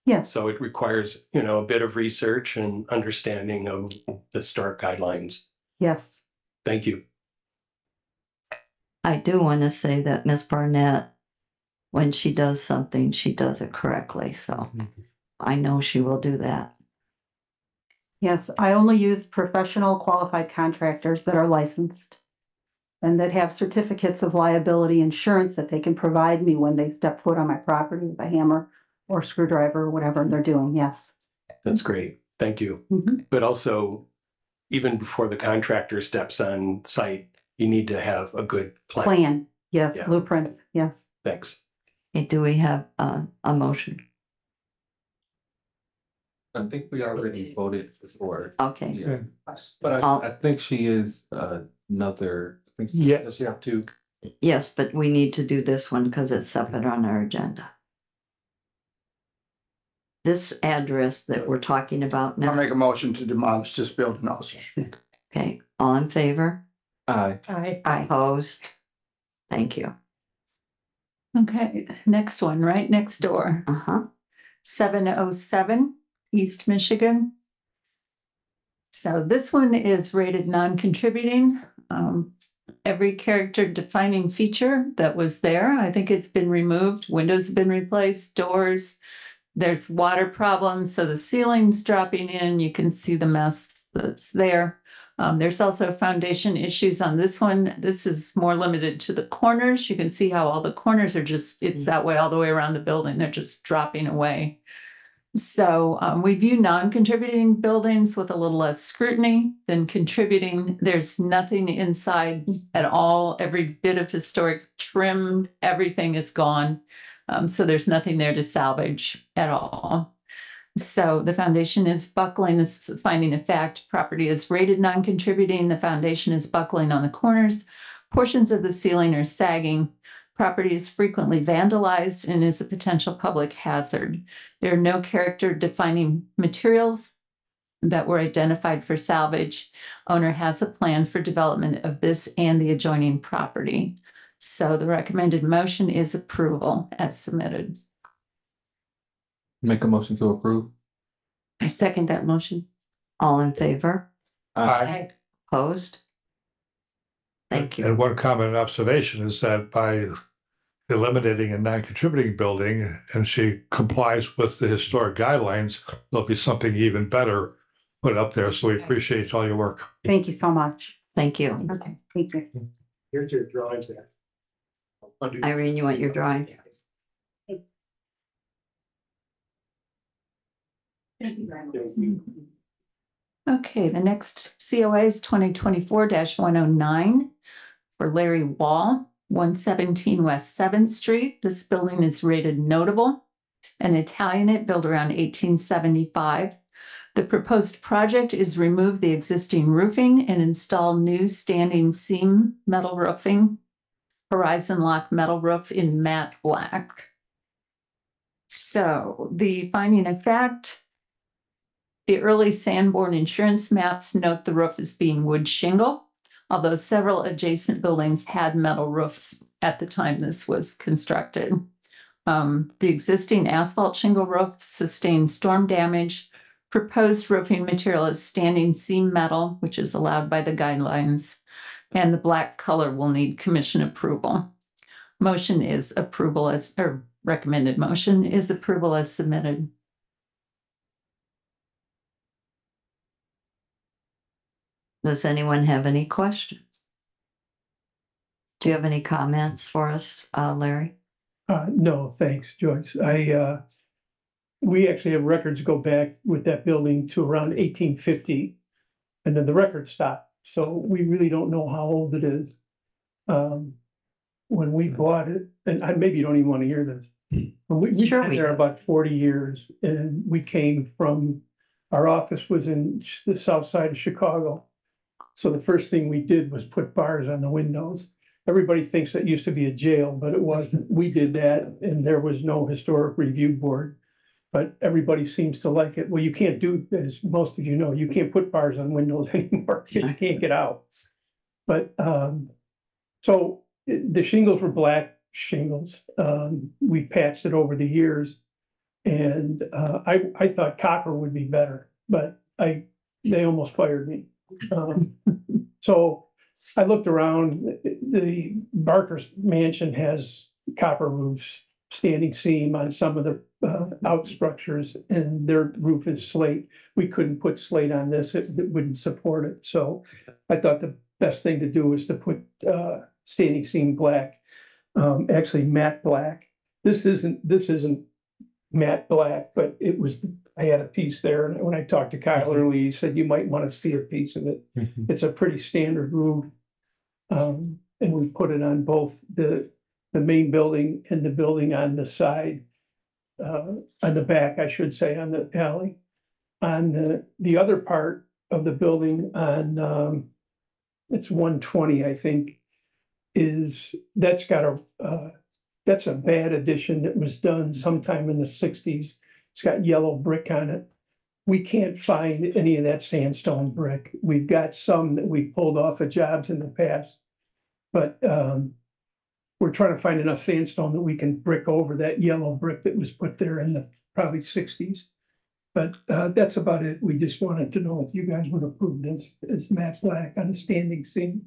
Speaker 11: yes,
Speaker 9: So it requires, a bit of research and understanding of the START guidelines.
Speaker 11: yes.
Speaker 9: Thank you.
Speaker 2: I do want to say that Miss Barnett, when she does something, she does it correctly. So I know she will do that.
Speaker 11: Yes, I only use professional qualified contractors that are licensed and that have certificates of liability insurance that they can provide me when they step foot on my property with a hammer or screwdriver or whatever they're doing. Yes.
Speaker 9: That's great. Thank you.
Speaker 11: Mhm.
Speaker 9: But also, even before the contractor steps on site, you need to have a good plan.
Speaker 11: Plan. Yes.
Speaker 9: Yeah.
Speaker 11: Blueprints. Yes.
Speaker 9: Thanks.
Speaker 2: Okay, do we have a motion?
Speaker 1: I think we already voted for it.
Speaker 2: Okay.
Speaker 1: Yeah. But
Speaker 2: I'll-
Speaker 1: I think she is another, I think.
Speaker 6: Yes.
Speaker 1: Does she have two?
Speaker 2: Yes, but we need to do this one because it's separate on our agenda. This address that we're talking about
Speaker 5: I'll
Speaker 2: now,
Speaker 5: make a motion to demolish this building also.
Speaker 2: okay, all in favor?
Speaker 1: Aye.
Speaker 11: Aye.
Speaker 2: Opposed? Thank you.
Speaker 7: Okay, next one, right next door,
Speaker 2: Uh-huh.
Speaker 7: 707 East Michigan. So this one is rated non-contributing. Every character defining feature that was there, I think it's been removed. Windows have been replaced, doors. There's water problems, so the ceiling's dropping in. You can see the mess that's there. There's also foundation issues on this one. This is more limited to the corners. You can see how all the corners are just, it's that way all the way around the building. They're just dropping away. So we view non-contributing buildings with a little less scrutiny than contributing. There's nothing inside at all. Every bit of historic trim, everything is gone. So there's nothing there to salvage at all. So the foundation is buckling. This is finding of fact. Property is rated non-contributing. The foundation is buckling on the corners. Portions of the ceiling are sagging. Property is frequently vandalized and is a potential public hazard. There are no character defining materials that were identified for salvage. Owner has a plan for development of this and the adjoining property. So the recommended motion is approval as submitted.
Speaker 1: Make a motion to approve.
Speaker 10: I second that motion.
Speaker 2: All in favor?
Speaker 4: Aye.
Speaker 2: Opposed? Thank you.
Speaker 4: And one comment and observation is that by eliminating a non-contributing building and she complies with the historic guidelines, there'll be something even better put up there. So we appreciate all your work.
Speaker 11: Thank you so much.
Speaker 2: Thank you.
Speaker 11: Okay, thank you.
Speaker 3: Here's your drawing there.
Speaker 2: Irene, you want your drawing?
Speaker 7: Okay, the next COA is 2024-109 for Larry Wall, 117 West 7th Street. This building is rated notable, an Italianate built around 1875. The proposed project is remove the existing roofing and install new standing seam metal roofing, horizon lock metal roof in matte black. So the finding of fact, the early Sanborn insurance maps note the roof as being wood shingle, although several adjacent buildings had metal roofs at the time this was constructed. The existing asphalt shingle roof sustained storm damage. Proposed roofing material is standing seam metal, which is allowed by the guidelines, and the black color will need commission approval. Motion is approval as, or recommended motion is approval as submitted.
Speaker 2: Does anyone have any questions? Do you have any comments for us, Larry?
Speaker 12: No, thanks, Joyce. We actually have records go back with that building to around 1850, and then the record stopped. So we really don't know how old it is. When we bought it, and maybe you don't even want to hear this. When we've been there about 40 years, and we came from, our office was in the south side of Chicago. So the first thing we did was put bars on the windows. Everybody thinks that used to be a jail, but it wasn't. We did that, and there was no historic review board. But everybody seems to like it. Well, you can't do, as most of you know, you can't put bars on windows anymore. You can't get out. But so the shingles were black shingles. We patched it over the years, and I thought copper would be better, but they almost fired me. So I looked around. The Barker's mansion has copper roofs, standing seam on some of the out structures, and their roof is slate. We couldn't put slate on this; it wouldn't support it. So I thought the best thing to do was to put standing seam black, actually matte black. This isn't matte black, but it was. I had a piece there, and when I talked to Kyle early, he said you might want to see a piece of it. It's a pretty standard roof, and we put it on both the main building and the building on the side, on the back, I should say, on the alley. On the other part of the building on, it's 120, I think, that's a bad addition that was done sometime in the 60s. It's got yellow brick on it. We can't find any of that sandstone brick. We've got some that we pulled off of jobs in the past, but we're trying to find enough sandstone that we can brick over that yellow brick that was put there in the probably sixties. But that's about it. We just wanted to know if you guys would approve this as matte black on a standing seam.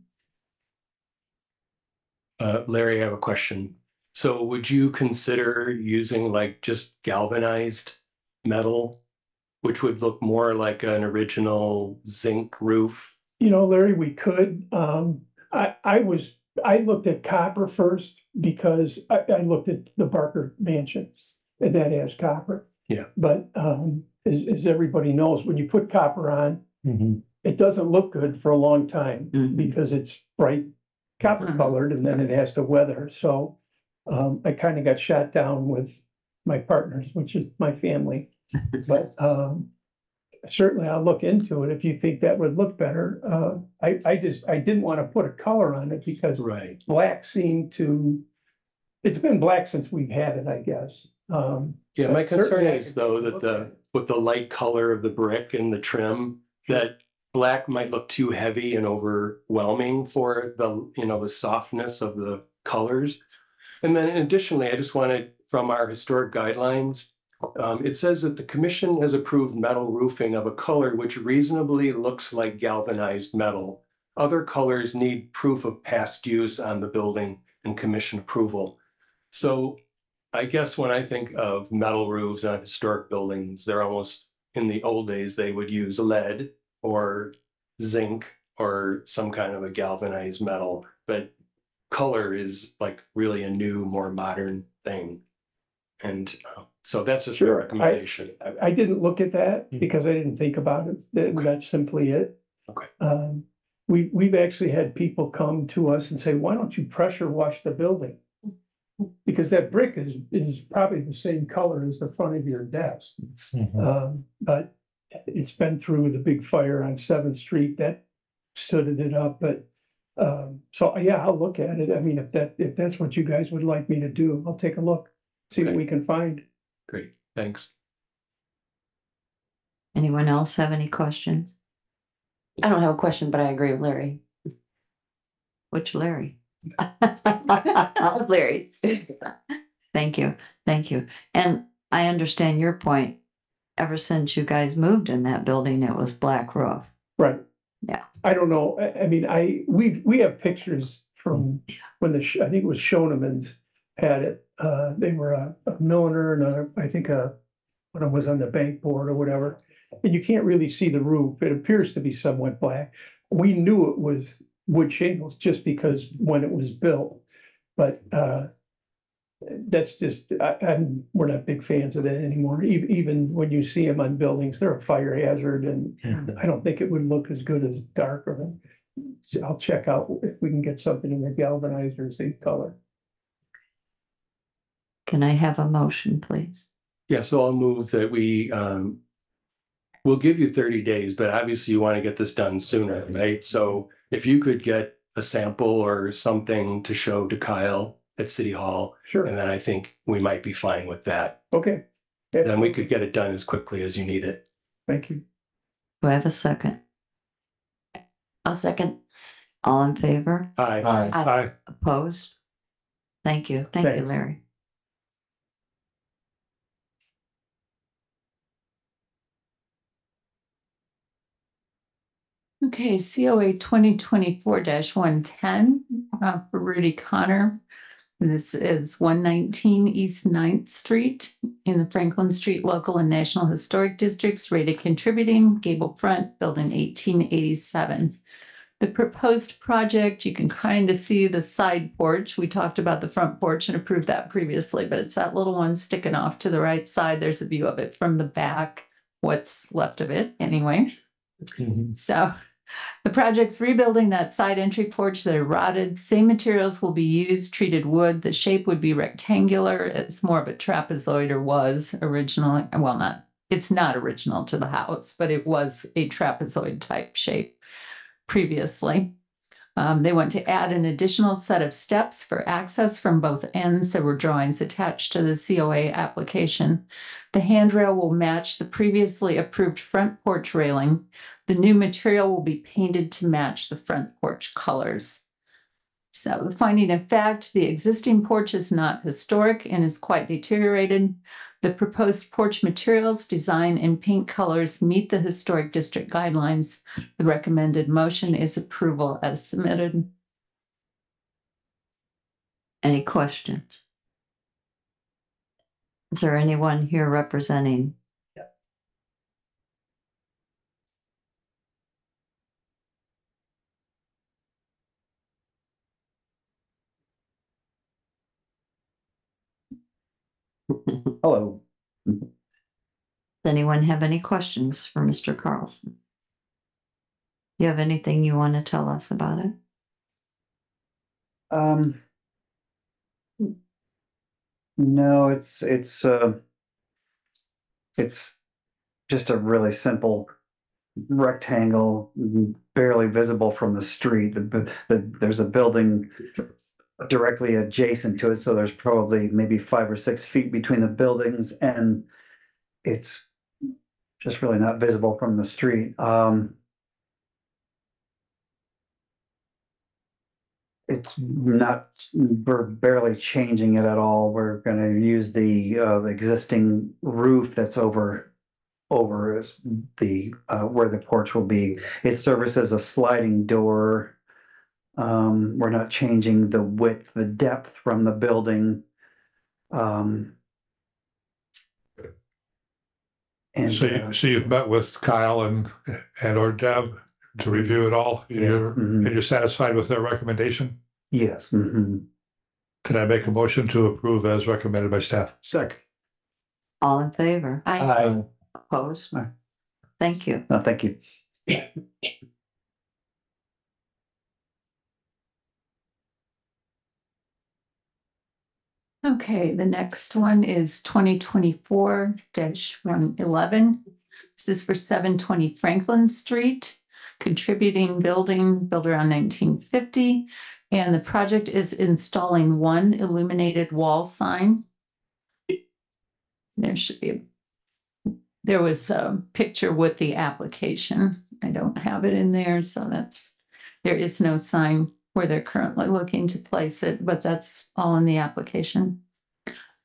Speaker 9: Larry, I have a question. So would you consider using like just galvanized metal, which would look more like an original zinc roof?
Speaker 12: You know, Larry, we could. I looked at copper first because I looked at the Barker Mansion and that has copper.
Speaker 9: Yeah.
Speaker 12: But as everybody knows, when you put copper on, it doesn't look good for a long time because it's bright copper colored and then it has to weather. So I kind of got shot down with my partners, which is my family. But certainly I'll look into it if you think that would look better. I didn't want to put a color on it because black seemed to, it's been black since we've had it, I guess.
Speaker 9: Yeah, my concern is though that with the light color of the brick and the trim, that black might look too heavy and overwhelming for the softness of the colors. And then additionally, I just wanted, from our historic guidelines, it says that the commission has approved metal roofing of a color which reasonably looks like galvanized metal. Other colors need proof of past use on the building and commission approval. So I guess when I think of metal roofs on historic buildings, they're almost, in the old days, they would use lead or zinc or some kind of a galvanized metal, but color is like really a new, more modern thing. And so that's just a recommendation.
Speaker 12: I didn't look at that because I didn't think about it. That's simply it.
Speaker 9: Okay.
Speaker 12: We've actually had people come to us and say, why don't you pressure wash the building? Because that brick is probably the same color as the front of your desk. But it's been through the big fire on 7th Street that stood it up. But so yeah, I'll look at it. I mean, if that's what you guys would like me to do, I'll take a look, see what we can find.
Speaker 9: Great, thanks.
Speaker 2: Anyone else have any questions?
Speaker 10: I don't have a question, but I agree with Larry.
Speaker 2: Which Larry? That was Larry's. Thank you. And I understand your point. Ever since you guys moved in that building, it was black roof.
Speaker 12: Right.
Speaker 2: Yeah.
Speaker 12: I don't know. I mean, we have pictures from when I think it was Schoenemann's had it. They were a milliner and I think when I was on the bank board or whatever. And you can't really see the roof. It appears to be somewhat black. We knew it was wood shingles just because when it was built. But that's just, we're not big fans of that anymore. Even when you see them on buildings, they're a fire hazard and I don't think it would look as good as darker. I'll check out if we can get something in the galvanized or zinc color.
Speaker 2: Can I have a motion, please?
Speaker 9: Yeah, so I'll move that we'll give you 30 days, but obviously you want to get this done sooner, right? So if you could get a sample or something to show to Kyle at City Hall.
Speaker 12: Sure.
Speaker 9: And then I think we might be fine with that.
Speaker 12: Okay.
Speaker 9: Then we could get it done as quickly as you need it.
Speaker 12: Thank you.
Speaker 2: Do I have a second?
Speaker 10: I'll second.
Speaker 2: All in favor?
Speaker 9: Aye.
Speaker 4: Aye.
Speaker 2: Opposed? Thank you. Thank you,
Speaker 12: Thanks.
Speaker 2: Larry.
Speaker 7: Okay, COA 2024-110 for Rudy Connor. This is 119 East 9th Street in the Franklin Street Local and National Historic Districts, rated contributing, gable front, building 1887. The proposed project, you can kind of see the side porch. We talked about the front porch and approved that previously, but it's that little one sticking off to the right side. There's a view of it from the back, what's left of it anyway. So the project's rebuilding that side entry porch that are rotted. Same materials will be used, treated wood. The shape would be rectangular. It's more of a trapezoid, or was originally. Well, it's not original to the house, but it was a trapezoid type shape previously. They want to add an additional set of steps for access from both ends. There were drawings attached to the COA application. The handrail will match the previously approved front porch railing. The new material will be painted to match the front porch colors. So the finding of fact, the existing porch is not historic and is quite deteriorated. The proposed porch materials, design, and paint colors meet the historic district guidelines. The recommended motion is approval as submitted.
Speaker 2: Any questions? Is there anyone here representing?
Speaker 13: Hello.
Speaker 2: Does anyone have any questions for Mr. Carlson? You have anything you want to tell us about it?
Speaker 13: No, it's just a really simple rectangle, barely visible from the street. There's a building directly adjacent to it, so there's probably maybe 5 or 6 feet between the buildings, and it's just really not visible from the street. It's not, we're barely changing it at all. We're gonna use the existing roof that's over the where the porch will be. It serves as a sliding door. We're not changing the width, the depth from the building. And
Speaker 4: So you've met with Kyle and or Deb to review it all, and you're satisfied with their recommendation?
Speaker 13: Yes.
Speaker 4: Can I make a motion to approve as recommended by staff?
Speaker 3: Second.
Speaker 2: All in favor?
Speaker 9: Aye.
Speaker 2: Opposed?
Speaker 13: Aye.
Speaker 2: Thank you.
Speaker 13: No, thank you.
Speaker 7: Okay, the next one is 2024-111. This is for 720 Franklin Street, contributing building built around 1950. And the project is installing one illuminated wall sign. There was a picture with the application. I don't have it in there, so there is no sign where they're currently looking to place it, but that's all in the application.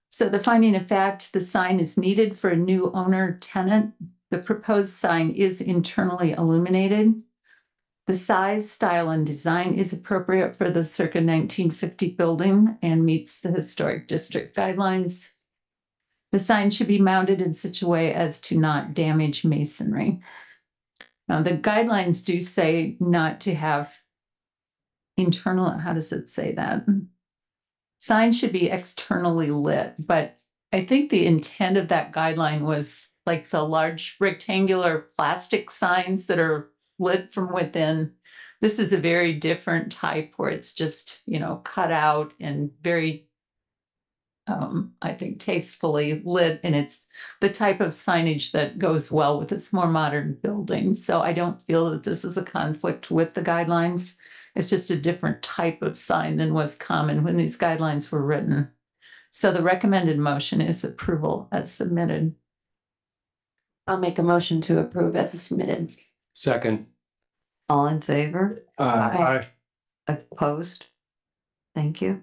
Speaker 7: So the finding of fact, the sign is needed for a new owner tenant. The proposed sign is internally illuminated. The size, style, and design is appropriate for the circa 1950 building and meets the historic district guidelines. The sign should be mounted in such a way as to not damage masonry. Now, the guidelines do say not to have internal, how does it say that? Signs should be externally lit, but I think the intent of that guideline was like the large rectangular plastic signs that are lit from within. This is a very different type where it's just, cut out and very, I think, tastefully lit. And it's the type of signage that goes well with this more modern building. So I don't feel that this is a conflict with the guidelines. It's just a different type of sign than was common when these guidelines were written. So the recommended motion is approval as submitted.
Speaker 10: I'll make a motion to approve as submitted.
Speaker 9: Second.
Speaker 2: All in favor?
Speaker 4: Aye.
Speaker 2: Opposed? Thank you.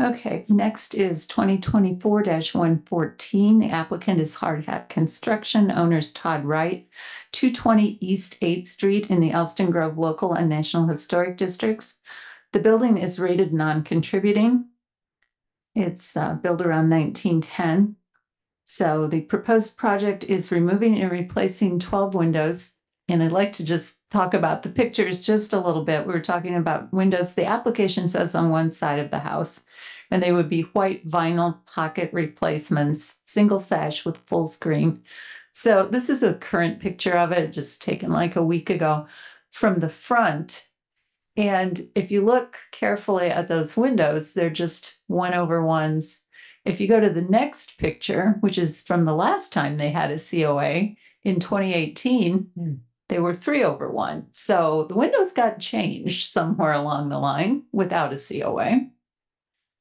Speaker 7: Okay, next is 2024-114. The applicant is Hard Hat Construction, owners Todd Wright, 220 East 8th Street in the Elston Grove Local and National Historic Districts. The building is rated non-contributing. It's built around 1910. So the proposed project is removing and replacing 12 windows. And I'd like to just talk about the pictures just a little bit. We were talking about windows. The application says on one side of the house, and they would be white vinyl pocket replacements, single sash with full screen. So this is a current picture of it, just taken like a week ago from the front. And if you look carefully at those windows, they're just 1/1s. If you go to the next picture, which is from the last time they had a COA in 2018, they were 3/1. So the windows got changed somewhere along the line without a COA.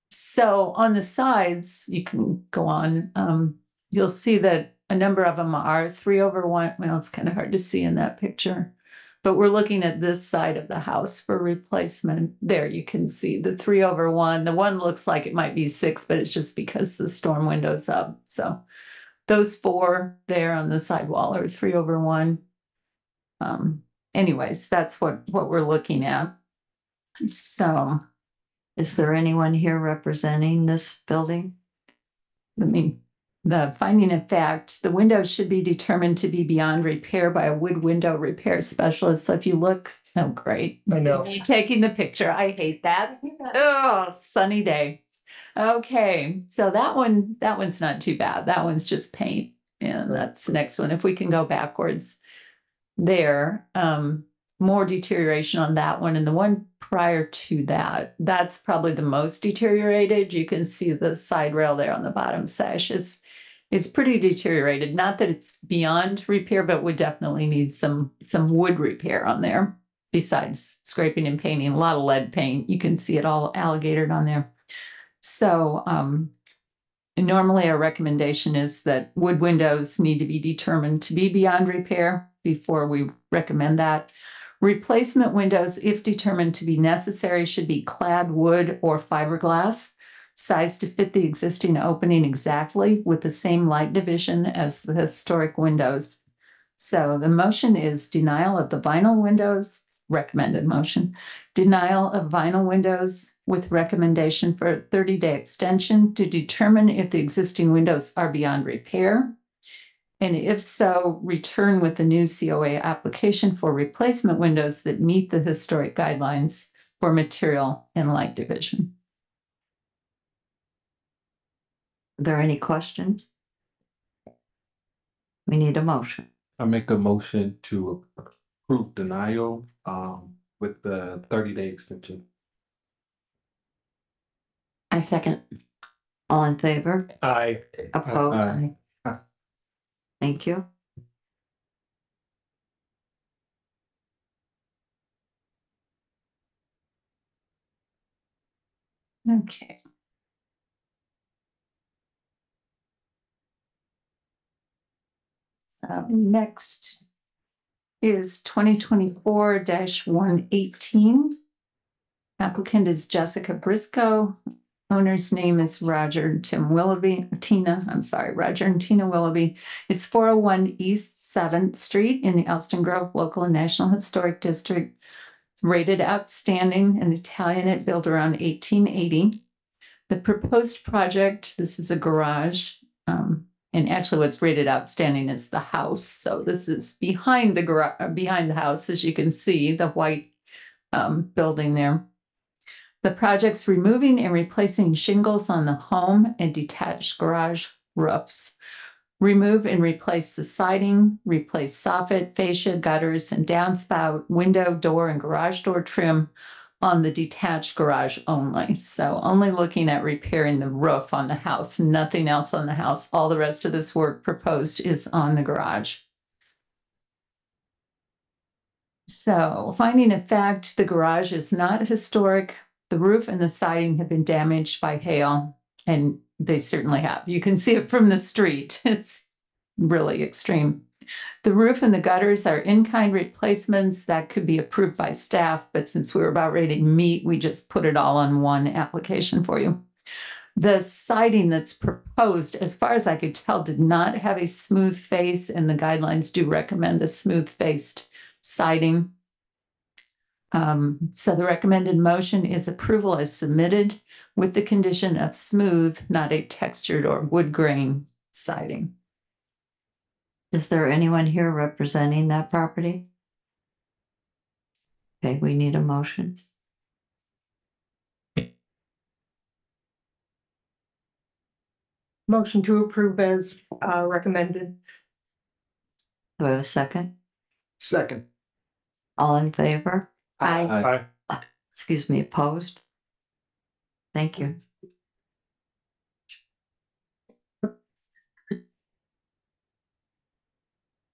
Speaker 7: So on the sides, you can go on, you'll see that a number of them are 3/1. Well, it's kind of hard to see in that picture. But we're looking at this side of the house for replacement. There you can see the 3/1. The one looks like it might be 6, but it's just because the storm window's up. So those 4 there on the sidewall are 3/1. Anyways, that's what we're looking at. So
Speaker 2: Is there anyone here representing this building?
Speaker 7: I mean, the finding of fact, the windows should be determined to be beyond repair by a wood window repair specialist. So if you look, oh, great.
Speaker 12: I know.
Speaker 7: You taking the picture. I hate that. Oh, sunny day. Okay, so that one's not too bad. That one's just paint. And that's the next one. If we can go backwards there, more deterioration on that one. And the one prior to that, that's probably the most deteriorated. You can see the side rail there on the bottom sash is pretty deteriorated. Not that it's beyond repair, but would definitely need some wood repair on there besides scraping and painting. A lot of lead paint. You can see it all alligatored on there. So normally our recommendation is that wood windows need to be determined to be beyond repair before we recommend that. Replacement windows, if determined to be necessary, should be clad wood or fiberglass, sized to fit the existing opening exactly with the same light division as the historic windows. So the motion is denial of the vinyl windows, recommended motion, denial of vinyl windows with recommendation for a 30-day extension to determine if the existing windows are beyond repair. And if so, return with a new COA application for replacement windows that meet the historic guidelines for material and light division.
Speaker 2: Are there any questions? We need a motion.
Speaker 14: I make a motion to approve denial with the 30-day extension.
Speaker 10: I second.
Speaker 2: All in favor?
Speaker 9: Aye.
Speaker 2: Opposed?
Speaker 14: Aye.
Speaker 2: Thank you.
Speaker 7: Okay. So next is 2024-118. Applicant is Jessica Briscoe. Owner's name is Roger and Tina Willoughby. It's 401 East 7th Street in the Elston Grove Local and National Historic District. It's rated outstanding and Italianate, built around 1880. The proposed project, this is a garage, and actually what's rated outstanding is the house. So this is behind the garage, behind the house, as you can see, the white building there. The project's removing and replacing shingles on the home and detached garage roofs. Remove and replace the siding, replace soffit, fascia, gutters, and downspout, window, door, and garage door trim on the detached garage only. So only looking at repairing the roof on the house, nothing else on the house. All the rest of this work proposed is on the garage. So finding of fact, the garage is not historic. The roof and the siding have been damaged by hail, and they certainly have. You can see it from the street. It's really extreme. The roof and the gutters are in-kind replacements that could be approved by staff, but since we were about ready to meet, we just put it all on one application for you. The siding that's proposed, as far as I could tell, did not have a smooth face, and the guidelines do recommend a smooth-faced siding. So the recommended motion is approval as submitted with the condition of smooth, not a textured or wood grain siding.
Speaker 2: Is there anyone here representing that property? Okay, we need a motion.
Speaker 15: Motion to approve as recommended.
Speaker 2: Do I have a second?
Speaker 13: Second.
Speaker 2: All in favor?
Speaker 10: Aye.
Speaker 2: Excuse me, opposed? Thank you.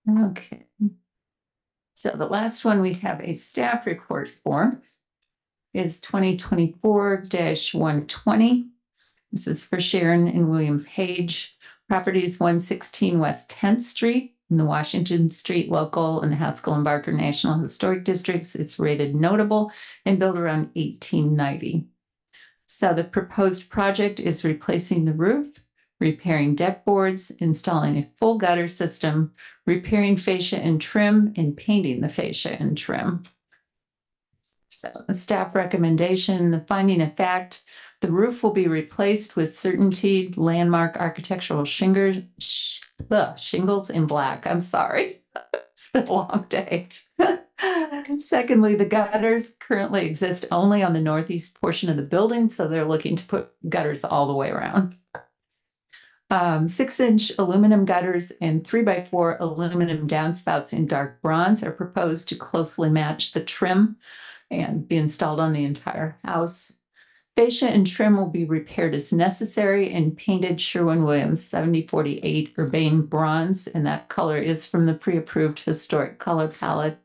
Speaker 7: Okay. So the last one we have a staff report for is 2024-120. This is for Sharon and William Page, Properties 116 West 10th Street in the Washington Street Local and Haskell and Barker National Historic Districts. It's rated notable and built around 1890. So the proposed project is replacing the roof, repairing deck boards, installing a full gutter system, repairing fascia and trim, and painting the fascia and trim. So the staff recommendation, the finding of fact, the roof will be replaced with certainty landmark architectural shingles in black. I'm sorry. It's been a long day. Secondly, the gutters currently exist only on the northeast portion of the building, so they're looking to put gutters all the way around. 6-inch aluminum gutters and 3x4 aluminum downspouts in dark bronze are proposed to closely match the trim and be installed on the entire house. Fascia and trim will be repaired as necessary and painted Sherwin-Williams 7048 Urbane Bronze, and that color is from the pre-approved historic color palette.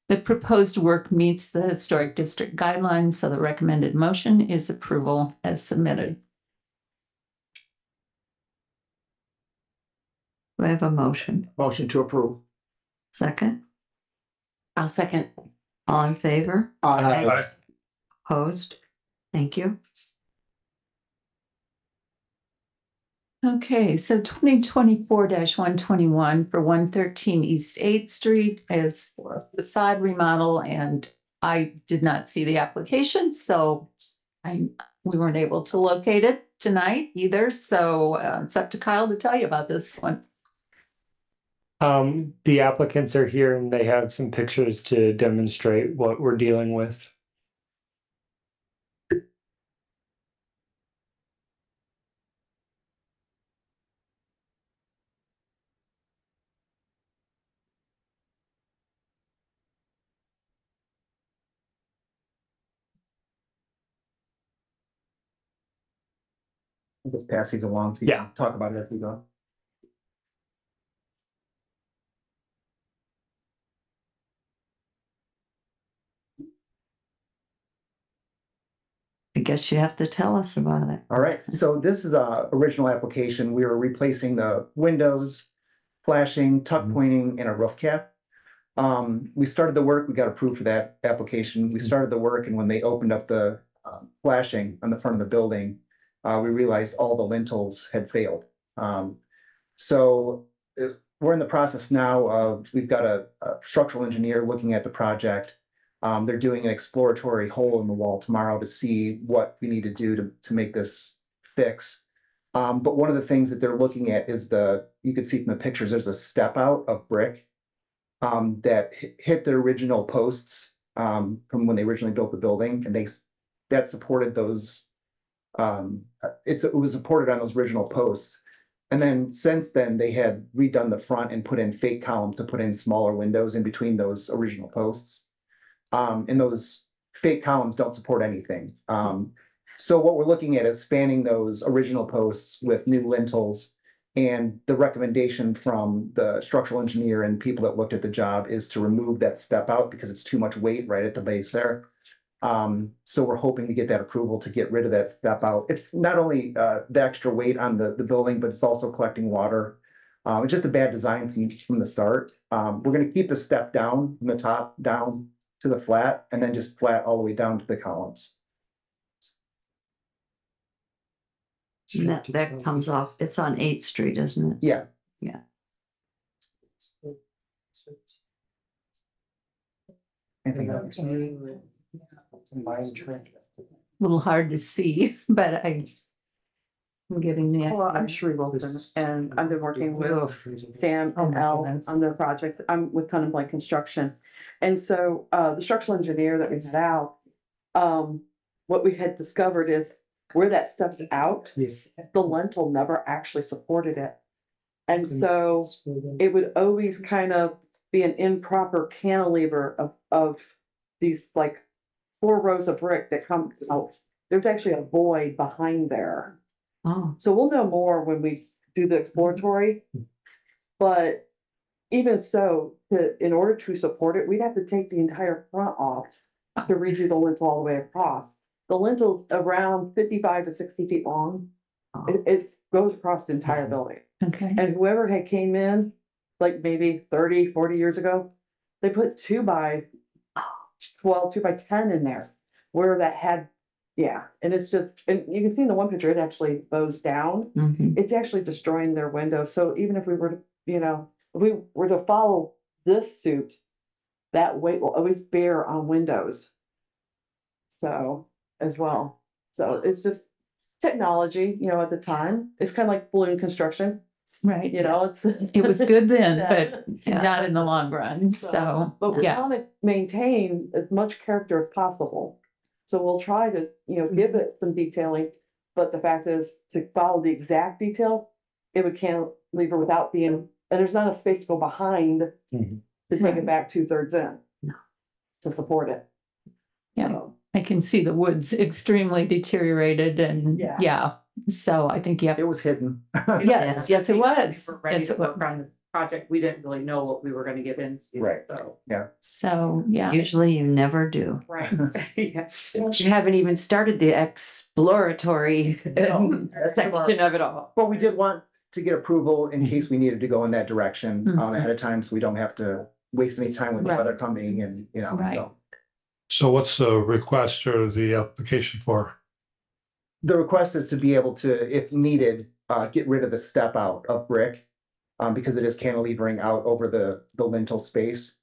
Speaker 7: The proposed work meets the historic district guidelines, so the recommended motion is approval as submitted.
Speaker 2: We have a motion.
Speaker 5: Motion to approve.
Speaker 2: Second,
Speaker 10: I'll second.
Speaker 2: all in favor?
Speaker 4: Aye.
Speaker 2: Opposed? Thank you.
Speaker 7: Okay, so 2024-121 for 113 East 8th Street is for a facade remodel, and I did not see the application, so we weren't able to locate it tonight either. So it's up to Kyle to tell you about this one.
Speaker 6: The applicants are here and they have some pictures to demonstrate what we're dealing with.
Speaker 5: I'll just pass these along to you.
Speaker 6: Yeah.
Speaker 5: Talk about it as we go.
Speaker 2: I guess you have to tell us about it.
Speaker 5: All right, so this is a original application. We were replacing the windows, flashing, tuck pointing, and a roof cap. We started the work, we got approved for that application. We started the work, and when they opened up the flashing on the front of the building, we realized all the lintels had failed. So we're in the process now of, we've got a structural engineer looking at the project. They're doing an exploratory hole in the wall tomorrow to see what we need to do to make this fix. But one of the things that they're looking at is you can see from the pictures, there's a step out of brick that hit the original posts from when they originally built the building, and that supported those. It was supported on those original posts. And then since then, they had redone the front and put in fake columns to put in smaller windows in between those original posts. And those fake columns don't support anything. So what we're looking at is spanning those original posts with new lintels. And the recommendation from the structural engineer and people that looked at the job is to remove that step out because it's too much weight right at the base there. So we're hoping to get that approval to get rid of that step out. It's not only the extra weight on the building, but it's also collecting water. It's just a bad design from the start. We're going to keep the step down from the top down to the flat, and then just flat all the way down to the columns.
Speaker 2: That comes off, it's on 8th Street, isn't it?
Speaker 5: Yeah.
Speaker 2: Yeah.
Speaker 5: Anything else?
Speaker 7: A little hard to see, but I'm getting the.
Speaker 10: Well, I'm Sheree Wilson, and I've been working with Sam and Al on their project. I'm with Cunningham Blank Construction. And so the structural engineer that we had out, what we had discovered is where that steps out, the lintel never actually supported it. And so it would always kind of be an improper cantilever of these like 4 rows of brick that come out. There's actually a void behind there.
Speaker 2: Oh.
Speaker 10: So we'll know more when we do the exploratory, but even so, in order to support it, we'd have to take the entire front off to redo the lintel all the way across. The lintel's around 55 to 60 feet long. It goes across the entire building.
Speaker 7: Okay.
Speaker 10: And whoever had came in, like maybe 30, 40 years ago, they put 2 by 12, 2 by 10 in there, where that had, yeah, and it's just, and you can see in the one picture, it actually bows down.
Speaker 2: Mhm.
Speaker 10: It's actually destroying their windows, so even if we were to, if we were to follow this suit, that weight will always bear on windows. So, as well, so it's just technology, at the time, it's kind of like balloon construction.
Speaker 7: Right.
Speaker 10: It's.
Speaker 7: It was good then,
Speaker 10: Yeah.
Speaker 7: but not in the long run. So,
Speaker 10: But we
Speaker 7: yeah.
Speaker 10: want to maintain as much character as possible. So we'll try to, give it some detailing, but the fact is to follow the exact detail, it would cantilever without being, and there's not a space to go behind to take it back 2/3 in.
Speaker 2: No.
Speaker 10: To support it.
Speaker 7: Yeah.
Speaker 10: So,
Speaker 7: I can see the woods extremely deteriorated and
Speaker 10: Yeah.
Speaker 7: yeah. So I think, yeah.
Speaker 5: It was hidden.
Speaker 7: Yes, yes, it was.
Speaker 15: We were ready
Speaker 7: Yes,
Speaker 15: to
Speaker 7: it
Speaker 15: work
Speaker 7: was.
Speaker 15: on this project. We didn't really know what we were gonna get into.
Speaker 5: Right.
Speaker 15: So,
Speaker 7: So, yeah.
Speaker 2: Usually you never do.
Speaker 15: right. Yes.
Speaker 16: You haven't even started the exploratory section of it all.
Speaker 5: But we did want to get approval in case we needed to go in that direction
Speaker 7: Mhm.
Speaker 5: ahead of time, so we don't have to waste any time with the
Speaker 7: Right.
Speaker 5: weather coming and,
Speaker 7: Right.
Speaker 5: so.
Speaker 4: So what's the request or the application for?
Speaker 5: The request is to be able to, if needed, get rid of the step out of brick. Because it is cantilevering out over the lintel space.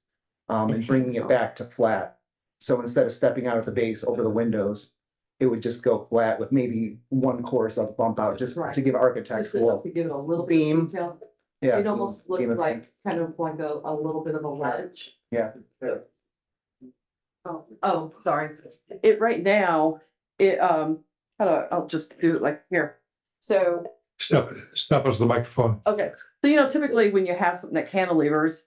Speaker 5: And bringing it back to flat. So instead of stepping out at the base over the windows, it would just go flat with maybe one course of bump out, just
Speaker 10: Right.
Speaker 5: to give architects
Speaker 10: just
Speaker 5: a
Speaker 10: enough
Speaker 5: little.
Speaker 10: to give it a little bit
Speaker 5: beam.
Speaker 10: of detail.
Speaker 5: Yeah.
Speaker 10: It almost looked
Speaker 5: beam of-
Speaker 10: like, kind of like a little bit of a ledge.
Speaker 5: Yeah.
Speaker 10: Oh, sorry. It right now, I'll just do it like here. So,
Speaker 4: Step up to the microphone.
Speaker 10: okay, so typically when you have something that cantilevers,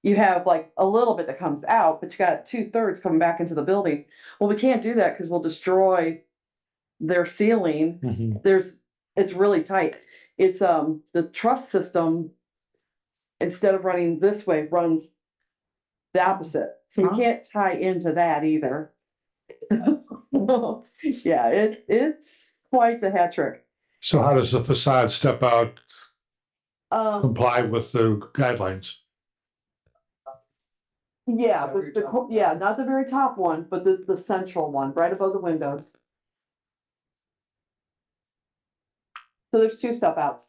Speaker 10: you have like a little bit that comes out, but you got 2/3 coming back into the building. Well, we can't do that because we'll destroy their ceiling. It's really tight. It's, the truss system, instead of running this way, runs the opposite. So we
Speaker 2: Huh?
Speaker 10: can't tie into that either. Yeah, it's quite the hat trick.
Speaker 4: So how does the facade step out comply with the guidelines?
Speaker 10: Yeah, yeah, not the very top one, but the central one, right above the windows. So there's 2 step outs.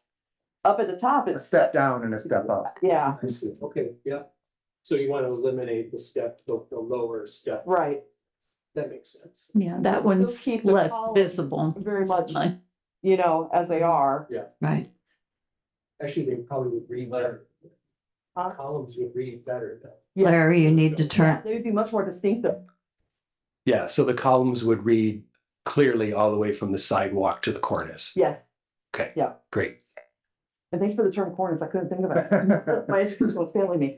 Speaker 10: Up at the top,
Speaker 5: A
Speaker 10: it's,
Speaker 5: step down and a step up.
Speaker 10: yeah,
Speaker 9: Okay, yeah. So you want to eliminate the lower step.
Speaker 10: right,
Speaker 9: That makes sense.
Speaker 7: Yeah, that
Speaker 10: Still
Speaker 7: one's
Speaker 10: keep the
Speaker 7: less
Speaker 10: column
Speaker 7: visible.
Speaker 10: very much.
Speaker 7: certainly.
Speaker 10: As they are.
Speaker 2: Right.
Speaker 9: Actually, they probably would read better. Columns would read better though.
Speaker 10: Yeah.
Speaker 2: Larry, you need to
Speaker 10: Yeah,
Speaker 2: turn,
Speaker 10: they would be much more distinctive.
Speaker 9: Yeah, so the columns would read clearly all the way from the sidewalk to the cornice.
Speaker 10: Yes,
Speaker 9: Okay.
Speaker 10: Yeah.
Speaker 9: Great.
Speaker 10: and thanks for the term cornice, I couldn't think of it. My education was failing me.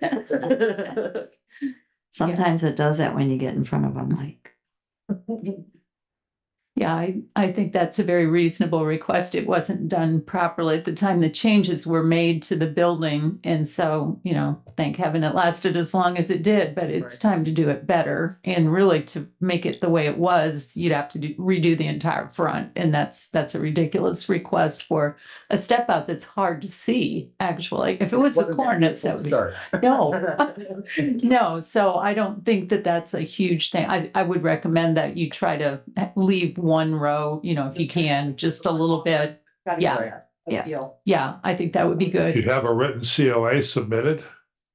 Speaker 2: sometimes it does that when you get in front of a mic.
Speaker 7: Yeah, I think that's a very reasonable request. It wasn't done properly at the time the changes were made to the building. And so, thank heaven it lasted as long as it did, but it's time to do it better. And really to make it the way it was, you'd have to redo the entire front. And that's a ridiculous request for a step out that's hard to see, actually. If it was the cornice, that would be. No, no. So I don't think that that's a huge thing. I would recommend that you try to leave one row, if you can, just a little bit. Yeah. Yeah, I think that would be
Speaker 4: You
Speaker 7: good.
Speaker 4: have a written COA submitted?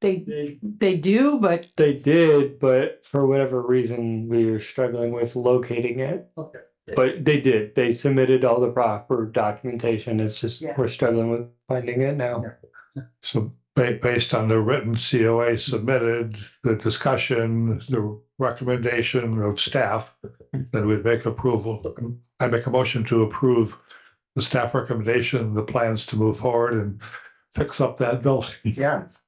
Speaker 7: They do, but
Speaker 6: They did, but for whatever reason, we were struggling with locating it.
Speaker 9: Okay.
Speaker 6: But they did. They submitted all the proper documentation. It's just
Speaker 10: Yeah.
Speaker 6: we're struggling with finding it now.
Speaker 4: So based on the written COA submitted, the discussion, the recommendation of staff, then we'd make approval. I make a motion to approve the staff recommendation, the plans to move forward and fix up that building.
Speaker 5: Yes.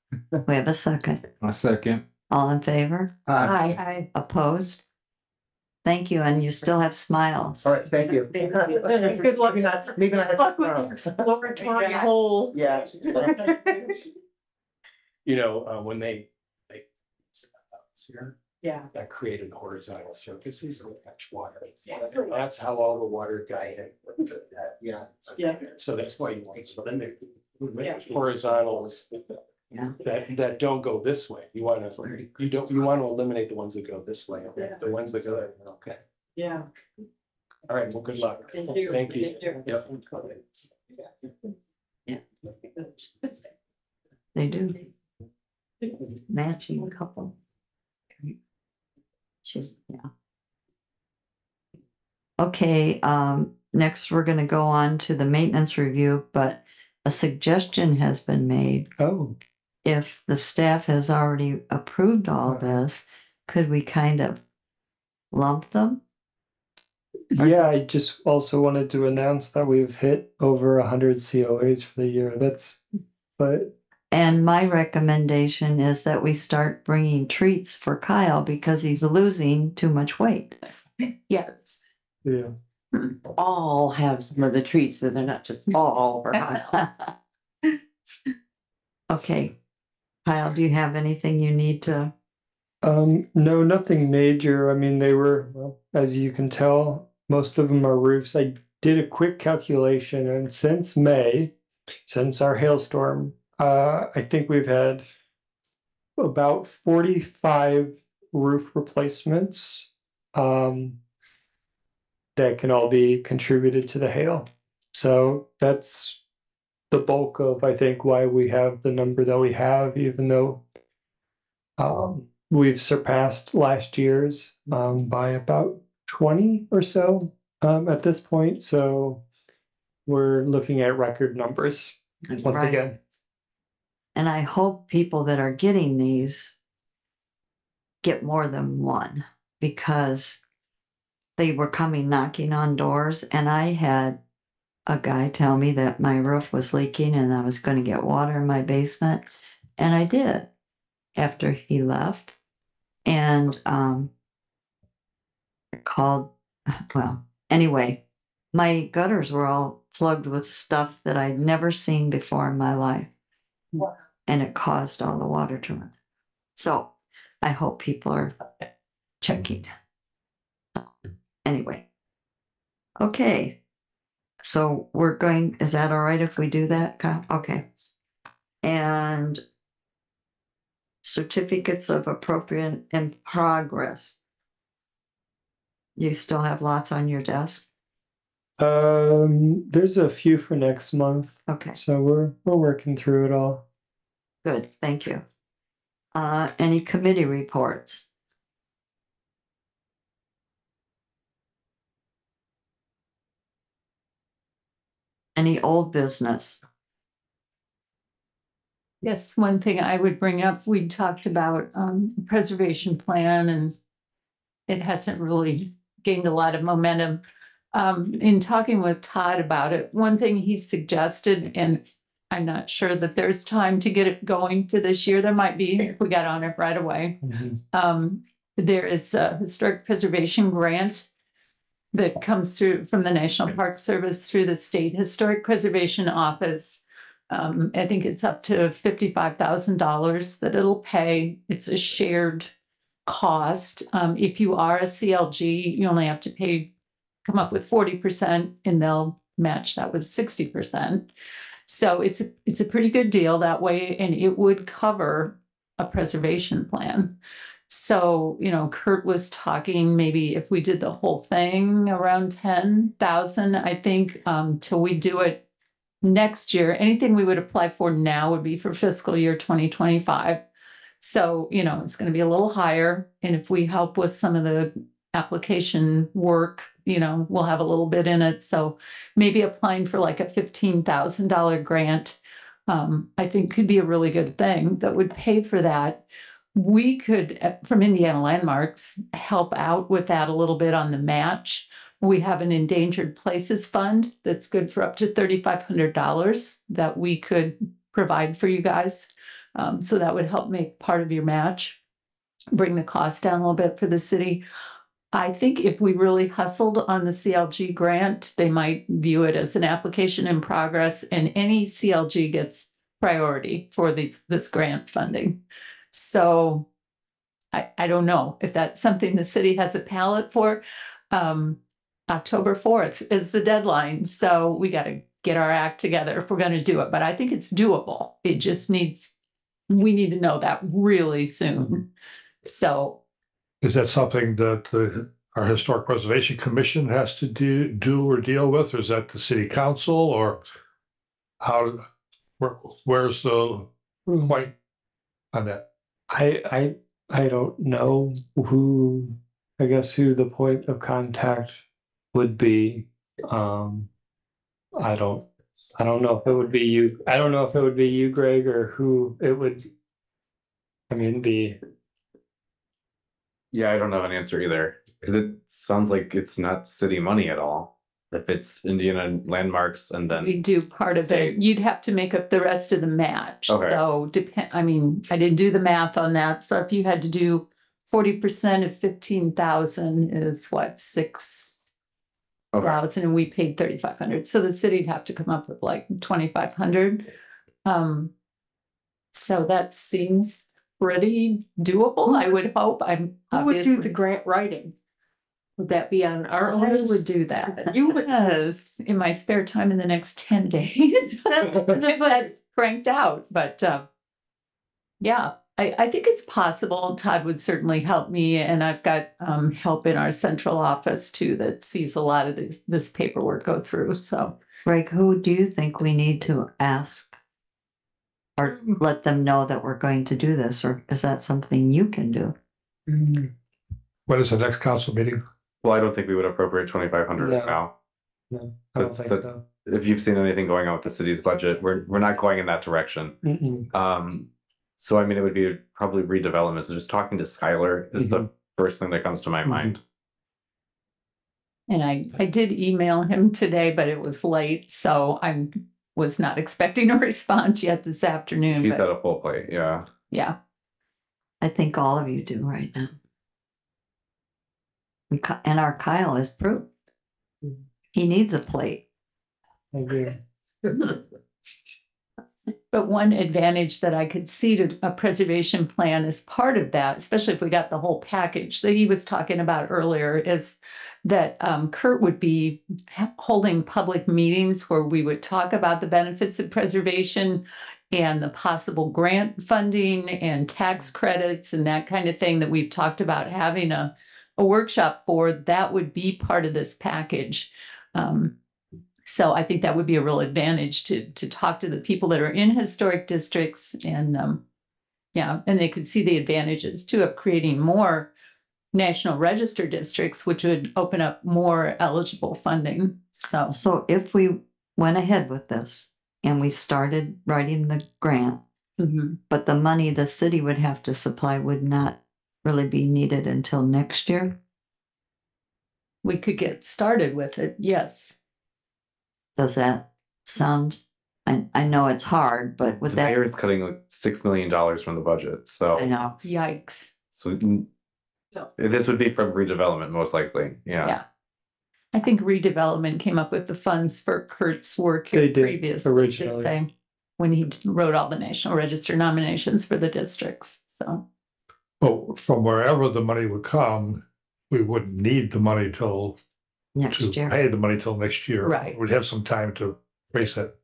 Speaker 2: We have a second.
Speaker 14: A second.
Speaker 2: All in favor?
Speaker 7: Aye.
Speaker 2: Opposed? Thank you, and you still have smiles.
Speaker 5: All right, thank you.
Speaker 10: Good luck in that.
Speaker 5: Maybe not.
Speaker 10: Good luck with your exploratory hole.
Speaker 5: Yeah.
Speaker 9: When they, here,
Speaker 15: Yeah.
Speaker 9: that created horizontal surfaces that catch water.
Speaker 15: Exactly.
Speaker 9: That's how all the water got in. Yeah.
Speaker 15: Yeah.
Speaker 9: So that's why you want to limit horizontals that don't go this way. You want to eliminate the ones that go this way.
Speaker 15: Yeah.
Speaker 9: The ones that go, okay.
Speaker 15: Yeah.
Speaker 9: All right, well, good luck.
Speaker 15: Thank you.
Speaker 9: Thank you.
Speaker 15: Thank you.
Speaker 9: Yep.
Speaker 2: They do. Matching couple. She's, yeah. Okay, next we're gonna go on to the maintenance review, but a suggestion has been made.
Speaker 6: Oh.
Speaker 2: If the staff has already approved all this, could we kind of lump them?
Speaker 6: Yeah, I just also wanted to announce that we've hit over 100 COAs for the year.
Speaker 2: And my recommendation is that we start bringing treats for Kyle because he's losing too much weight.
Speaker 7: Yes.
Speaker 6: Yeah.
Speaker 16: All have some of the treats, so they're not just all.
Speaker 2: Okay. Kyle, do you have anything you need to?
Speaker 6: No, nothing major. I mean, they were, well, as you can tell, most of them are roofs. I did a quick calculation, and since May, since our hailstorm, I think we've had about 45 roof replacements that can all be contributed to the hail. So that's the bulk of, I think, why we have the number that we have, even though we've surpassed last year's by about 20 or so at this point. So we're looking at record numbers once again.
Speaker 2: And I hope people that are getting these get more than one because they were coming knocking on doors, and I had a guy tell me that my roof was leaking and I was going to get water in my basement, and I did after he left. And called, well, anyway, my gutters were all plugged with stuff that I'd never seen before in my life. Wow. And it caused all the water to run. So I hope people are checking. Anyway. Okay. So we're going, is that all right if we do that, Kyle? Okay. And certificates of appropriate in progress. You still have lots on your desk?
Speaker 6: There's a few for next month.
Speaker 2: Okay.
Speaker 6: So we're working through it all.
Speaker 2: Good, thank you. Any committee reports? Any old business?
Speaker 7: Yes, one thing I would bring up, we talked about preservation plan, and it hasn't really gained a lot of momentum. In talking with Todd about it, one thing he suggested, and I'm not sure that there's time to get it going for this year. There might be if we got on it right away. There is a historic preservation grant that comes through from the National Park Service through the State Historic Preservation Office. I think it's up to $55,000 that it'll pay. It's a shared cost. If you are a CLG, you only have to come up with 40%, and they'll match that with 60%. So it's a pretty good deal that way, and it would cover a preservation plan. So, Kurt was talking maybe if we did the whole thing around 10,000, I think, till we do it next year. Anything we would apply for now would be for fiscal year 2025. So, it's going to be a little higher. And if we help with some of the application work, we'll have a little bit in it. So maybe applying for like a $15,000 grant, I think could be a really good thing that would pay for that. We could, from Indiana Landmarks, help out with that a little bit on the match. We have an Endangered Places Fund that's good for up to $3,500 that we could provide for you guys. So that would help make part of your match, bring the cost down a little bit for the city. I think if we really hustled on the CLG grant, they might view it as an application in progress, and any CLG gets priority for this grant funding. So I don't know if that's something the city has a palette for. October 4th is the deadline, so we got to get our act together if we're going to do it. But I think it's doable. It just we need to know that really soon. So.
Speaker 4: Is that something that our Historic Preservation Commission has to do or deal with, or is that the city council, or where's the point on that?
Speaker 6: I don't know who the point of contact would be. I don't know if it would be you. I don't know if it would be you, Greg, or who it would. I mean,
Speaker 17: Yeah, I don't have an answer either, because it sounds like it's not city money at all. If it's Indiana landmarks and then
Speaker 7: We do part of it. You'd have to make up the rest of the match.
Speaker 17: Okay.
Speaker 7: So I mean, I didn't do the math on that. So if you had to do 40% of 15,000 is what, 6,000, and we paid 3,500. So the city'd have to come up with like 2,500. So that seems pretty doable. I would hope.
Speaker 15: Who would do the grant writing? Would that be on our
Speaker 7: I
Speaker 15: own?
Speaker 7: would do that.
Speaker 15: You would.
Speaker 7: Yes, in my spare time in the next 10 days. If I cranked out, but yeah, I think it's possible. Todd would certainly help me, and I've got help in our central office too that sees a lot of this paperwork go through. So,
Speaker 2: Greg, who do you think we need to ask or let them know that we're going to do this, or is that something you can do?
Speaker 4: When is the next council meeting?
Speaker 17: well, I don't think we would appropriate 2,500
Speaker 6: No.
Speaker 17: now.
Speaker 6: no, I don't think so.
Speaker 17: If you've seen anything going on with the city's budget, we're not going in that direction. So I mean, it would be probably redevelopment. So just talking to Skylar is the first thing that comes to my mind.
Speaker 7: and I did email him today, but it was late, so I was not expecting a response yet this afternoon.
Speaker 17: He's
Speaker 7: but
Speaker 17: at a full plate, yeah.
Speaker 7: yeah,
Speaker 2: I think all of you do right now. And our Kyle is proof. He needs a plate.
Speaker 6: I agree.
Speaker 7: But one advantage that I could see to a preservation plan as part of that, especially if we got the whole package that he was talking about earlier, is that Kurt would be holding public meetings where we would talk about the benefits of preservation and the possible grant funding and tax credits and that kind of thing that we've talked about having a workshop for. That would be part of this package. So I think that would be a real advantage to talk to the people that are in historic districts, and yeah, and they could see the advantages too of creating more National Register districts, which would open up more eligible funding.
Speaker 2: So if we went ahead with this and we started writing the grant, but the money the city would have to supply would not really be needed until next year,
Speaker 7: we could get started with it. Yes.
Speaker 2: Does that sound? I know it's hard, but with
Speaker 17: The
Speaker 2: that,
Speaker 17: mayor is cutting like $6 million from the budget, so.
Speaker 2: I know.
Speaker 7: Yikes.
Speaker 17: So this would be from redevelopment, most likely,
Speaker 7: Yeah. I think redevelopment came up with the funds for Kurt's work here
Speaker 6: They did
Speaker 7: previously,
Speaker 6: originally.
Speaker 7: didn't they? When he wrote all the National Register nominations for the districts. So
Speaker 4: Well, from wherever the money would come, we wouldn't need the money to
Speaker 2: next year.
Speaker 4: pay the money till next year.
Speaker 7: Right.
Speaker 4: We'd have some time to raise it.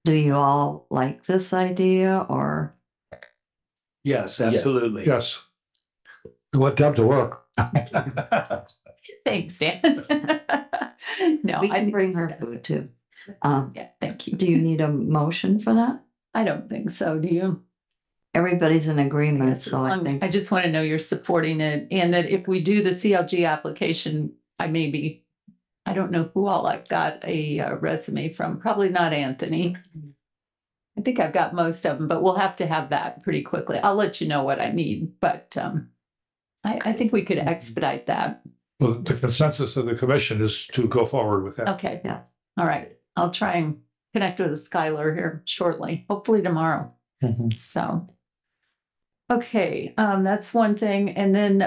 Speaker 2: Do you all like this idea, or?
Speaker 9: Yes, absolutely.
Speaker 4: Yes. We want them to work.
Speaker 7: thanks, Dan. No,
Speaker 2: We
Speaker 7: I
Speaker 2: can bring her food too.
Speaker 7: Yeah, thank you.
Speaker 2: Do you need a motion for that?
Speaker 7: I don't think so. Do you?
Speaker 2: Everybody's in agreement,
Speaker 7: Yes,
Speaker 2: so I think.
Speaker 7: I just want to know you're supporting it, and that if we do the CLG application, I don't know who all I've got a resume from, probably not Anthony. I think I've got most of them, but we'll have to have that pretty quickly. I'll let you know what I need, but I think we could expedite that.
Speaker 4: Well, the consensus of the commission is to go forward with that.
Speaker 7: Okay. Yeah. All right. I'll try and connect with Skylar here shortly, hopefully tomorrow. So. Okay, that's one thing. And then,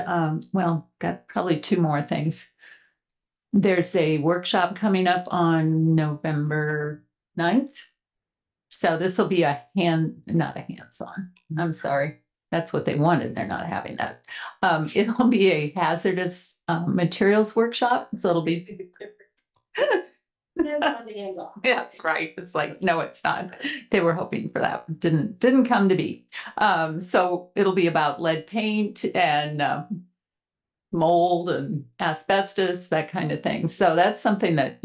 Speaker 7: well, got probably two more things. There's a workshop coming up on November 9th. So this will be not a hands-on, I'm sorry. That's what they wanted. They're not having that. It'll be a hazardous materials workshop. So it'll be. That's right. It's like, no, it's not. They were hoping for that. Didn't come to be. So it'll be about lead paint and mold and asbestos, that kind of thing. So that's something that,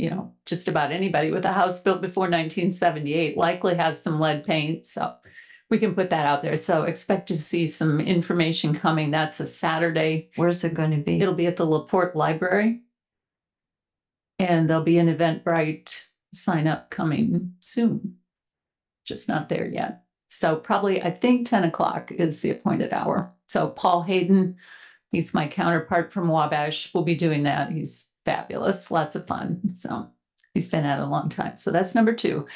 Speaker 7: just about anybody with a house built before 1978 likely has some lead paint. So we can put that out there. So expect to see some information coming. That's a Saturday.
Speaker 2: Where's it going to be?
Speaker 7: It'll be at the LaPorte Library. And there'll be an Eventbrite sign up coming soon. Just not there yet. So probably, I think 10 o'clock is the appointed hour. So Paul Hayden, he's my counterpart from Wabash, will be doing that. He's fabulous, lots of fun. So he's been at it a long time. So that's number 2.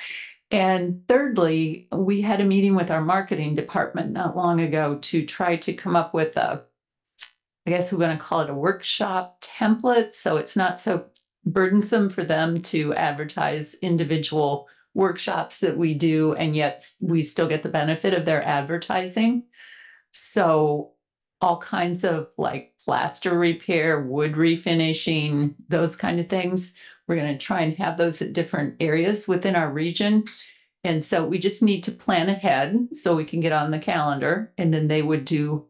Speaker 7: And thirdly, we had a meeting with our marketing department not long ago to try to come up with I guess we're going to call it a workshop template. So it's not so burdensome for them to advertise individual workshops that we do, and yet we still get the benefit of their advertising. So all kinds of like plaster repair, wood refinishing, those kind of things. We're going to try and have those at different areas within our region. And so we just need to plan ahead so we can get on the calendar, and then they would do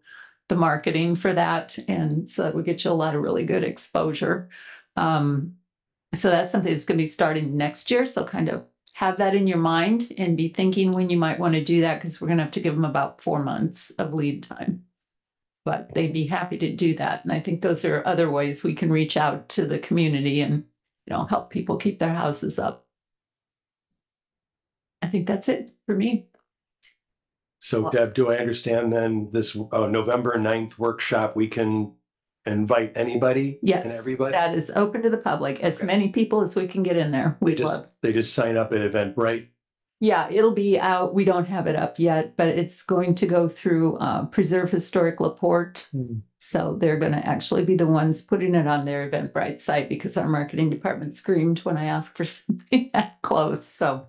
Speaker 7: the marketing for that. And so that would get you a lot of really good exposure. So that's something that's going to be starting next year. So kind of have that in your mind and be thinking when you might want to do that, because we're going to have to give them about 4 months of lead time. But they'd be happy to do that. And I think those are other ways we can reach out to the community and help people keep their houses up. I think that's it for me.
Speaker 9: So Deb, do I understand then this November 9th workshop, we can invite anybody and
Speaker 7: Yes,
Speaker 9: everybody?
Speaker 7: that is open to the public. As many people as we can get in there. We'd love.
Speaker 9: They just sign up at Eventbrite?
Speaker 7: Yeah, it'll be out. We don't have it up yet, but it's going to go through Preserve Historic LaPorte. So they're going to actually be the ones putting it on their Eventbrite site, because our marketing department screamed when I asked for something that close. So,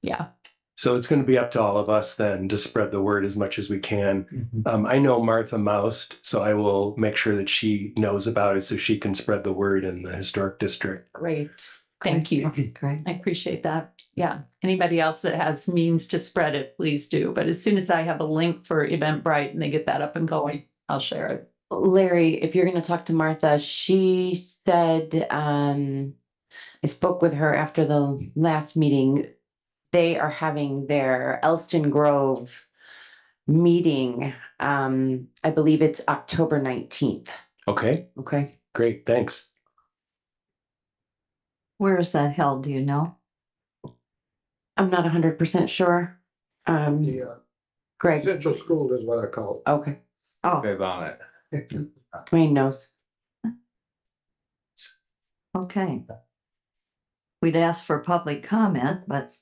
Speaker 7: yeah.
Speaker 9: So it's going to be up to all of us then to spread the word as much as we can. I know Martha Moust, so I will make sure that she knows about it so she can spread the word in the historic district.
Speaker 7: Great. Thank you.
Speaker 2: Great.
Speaker 7: I appreciate that. Yeah. Anybody else that has means to spread it, please do. But as soon as I have a link for Eventbrite and they get that up and going, I'll share it.
Speaker 16: Larry, if you're going to talk to Martha, she said, I spoke with her after the last meeting. They are having their Elston Grove meeting. I believe it's October 19th.
Speaker 9: Okay.
Speaker 16: Okay.
Speaker 9: Great. Thanks.
Speaker 2: Where is that held? Do you know?
Speaker 16: I'm not 100% sure. Greg.
Speaker 18: Central School is what I call it.
Speaker 16: Okay.
Speaker 2: Oh,
Speaker 17: Says on it.
Speaker 16: Dwayne knows.
Speaker 2: okay. We'd ask for public comment, but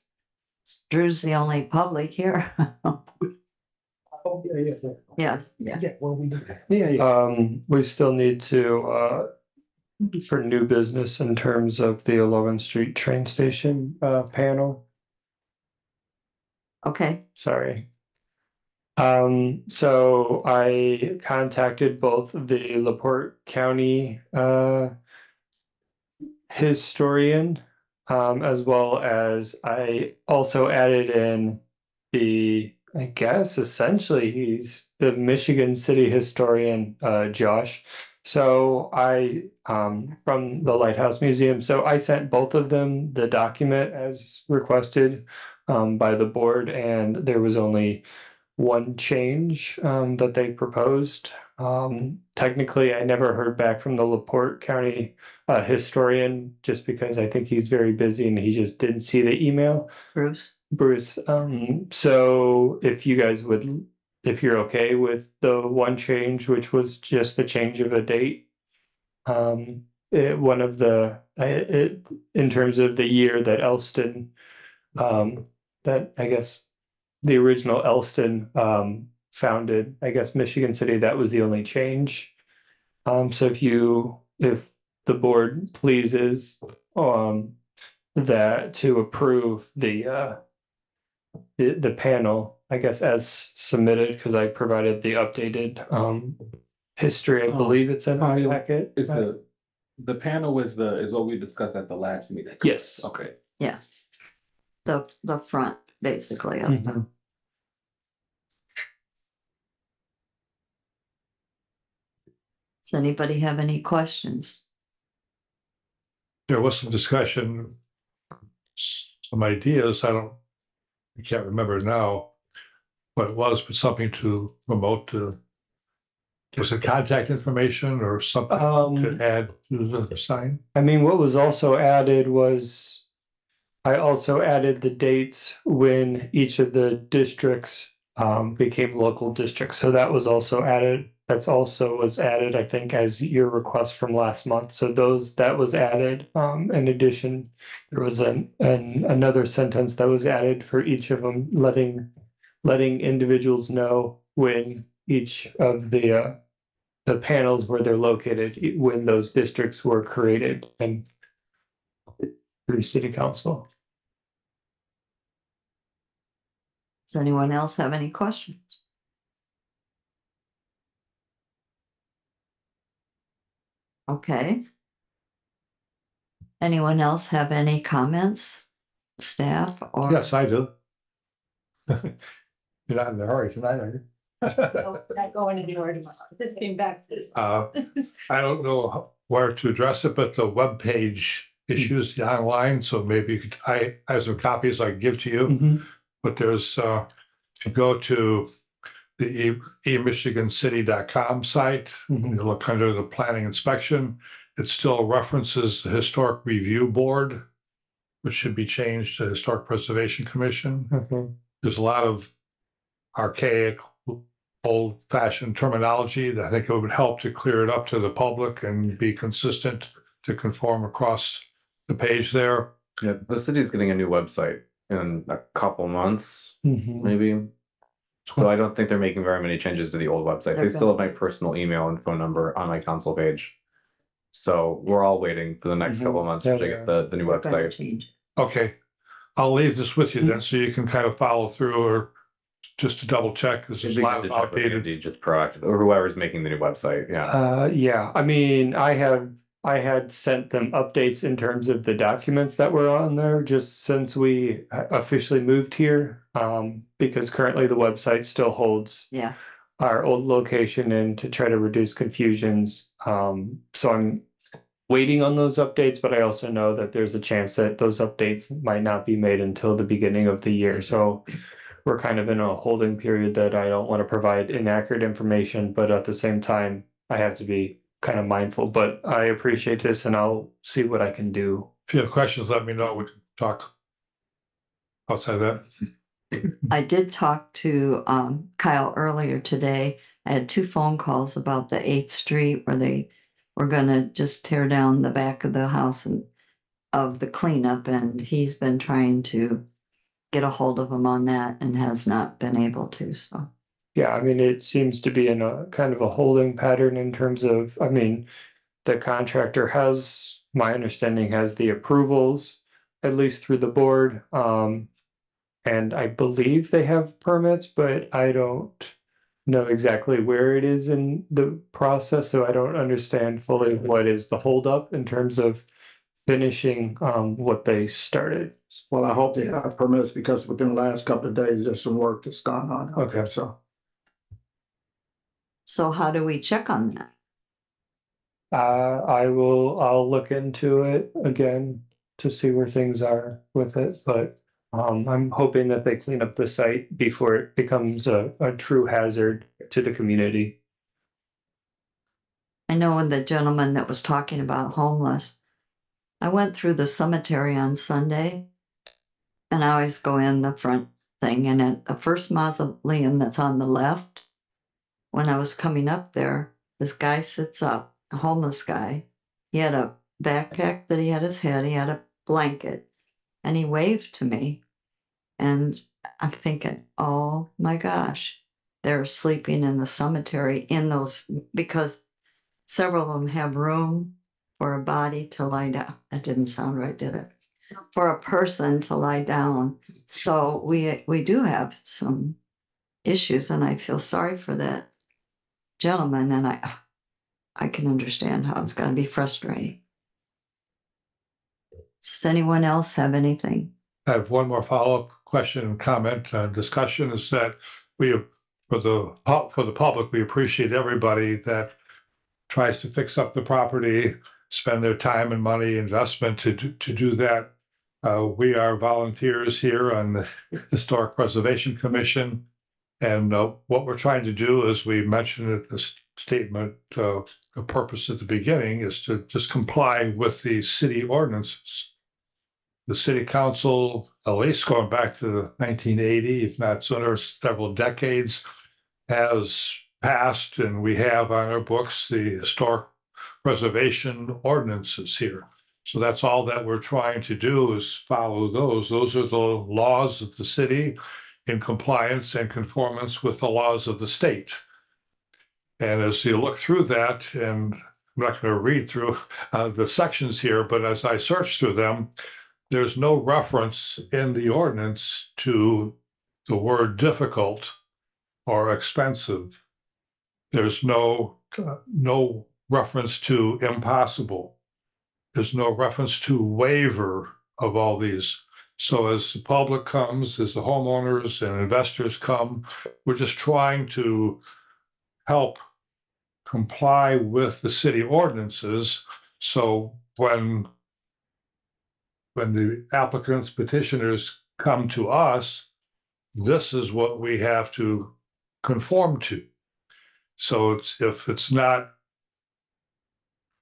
Speaker 2: Drew's the only public here. Yes.
Speaker 6: We still need to, for new business in terms of the 11th Street train station, panel.
Speaker 2: Okay.
Speaker 6: Sorry. So I contacted both the LaPorte County, historian, as well as I also added in I guess essentially he's the Michigan City historian, Josh. So I, from the Lighthouse Museum, so I sent both of them the document as requested by the board, and there was only one change that they proposed. Technically, I never heard back from the LaPorte County historian, just because I think he's very busy and he just didn't see the email. Bruce. So if you guys would, if you're okay with the one change, which was just the change of a date, one of the, in terms of the year that Elston, that I guess the original Elston founded, I guess, Michigan City, that was the only change. So if the board pleases that to approve the the panel, I guess, as submitted, because I provided the updated history. I believe it's in my packet.
Speaker 14: Is the panel is what we discussed at the last meeting?
Speaker 6: Yes.
Speaker 14: Okay.
Speaker 2: Yeah. The front, basically, of the. Does anybody have any questions?
Speaker 4: There was some discussion, some ideas, I can't remember now what it was, but something to promote was it contact information or something to add to the sign?
Speaker 6: I mean, what was also added was, I also added the dates when each of the districts became local districts. So that was also added. That's also was added, I think, as your request from last month. So that was added. In addition, there was another sentence that was added for each of them, letting individuals know when each of the panels where they're located, when those districts were created and through city council.
Speaker 2: Does anyone else have any questions? Okay. Anyone else have any comments, staff or?
Speaker 4: Yes, I do. You're not in a hurry tonight, are you?
Speaker 15: Not going anywhere tomorrow. This came back.
Speaker 4: I don't know where to address it, but the webpage issues online, so maybe you could, I have some copies I can give to you. But there's, if you go to the eMichiganCity.com site, you look under the planning inspection, it still references the Historic Review Board, which should be changed to Historic Preservation Commission. There's a lot of archaic, old-fashioned terminology that I think it would help to clear it up to the public and be consistent to conform across the page there.
Speaker 17: Yeah, the city's getting a new website in a couple months, maybe. So I don't think they're making very many changes to the old website. They still have my personal email and phone number on my council page. So we're all waiting for the next couple of months to get the new website.
Speaker 4: Okay, I'll leave this with you then, so you can kind of follow through or just to double check. This is a lot of outdated.
Speaker 17: Just proactive, or whoever's making the new website. Yeah.
Speaker 6: Yeah. I mean, I had sent them updates in terms of the documents that were on there just since we officially moved here. Because currently the website still holds our old location and to try to reduce confusions. So I'm waiting on those updates, but I also know that there's a chance that those updates might not be made until the beginning of the year. So we're kind of in a holding period that I don't want to provide inaccurate information, but at the same time, I have to be kind of mindful. But I appreciate this and I'll see what I can do.
Speaker 4: If you have questions, let me know. We can talk outside of that.
Speaker 2: I did talk to Kyle earlier today. I had 2 phone calls about the 8th Street where they were gonna just tear down the back of the house and of the cleanup, and he's been trying to get a hold of him on that and has not been able to, so.
Speaker 6: Yeah, I mean, it seems to be in a kind of a holding pattern in terms of, I mean, the contractor has, my understanding, has the approvals, at least through the board. And I believe they have permits, but I don't know exactly where it is in the process, so I don't understand fully what is the holdup in terms of finishing what they started.
Speaker 18: Well, I hope they have permits because within the last couple of days, there's some work that's gone on out there, so.
Speaker 2: So how do we check on that?
Speaker 6: I'll look into it again to see where things are with it, but I'm hoping that they clean up the site before it becomes a true hazard to the community.
Speaker 2: I know when the gentleman that was talking about homeless, I went through the cemetery on Sunday and I always go in the front thing, and at the first mausoleum that's on the left, when I was coming up there, this guy sits up, a homeless guy. He had a backpack that he had his head, he had a blanket, and he waved to me. And I'm thinking, oh my gosh, they're sleeping in the cemetery in those, because several of them have room for a body to lie down. That didn't sound right, did it? for a person to lie down. So we do have some issues, and I feel sorry for that gentleman, and I can understand how it's gotta be frustrating. Does anyone else have anything?
Speaker 4: I have one more follow-up question and comment, discussion is that for the public, we appreciate everybody that tries to fix up the property, spend their time and money, investment to do that. We are volunteers here on the Historic Preservation Commission. And what we're trying to do, as we mentioned at the statement, the purpose at the beginning is to just comply with the city ordinances. The city council, at least going back to 1980, if not sooner, several decades, has passed, and we have on our books the historic preservation ordinances here. So that's all that we're trying to do is follow those. Those are the laws of the city in compliance and conformance with the laws of the state. And as you look through that, and I'm not going to read through the sections here, but as I search through them, there's no reference in the ordinance to the word difficult or expensive. There's no reference to impossible. There's no reference to waiver of all these. So as the public comes, as the homeowners and investors come, we're just trying to help comply with the city ordinances. So when the applicants, petitioners come to us, this is what we have to conform to. So if it's not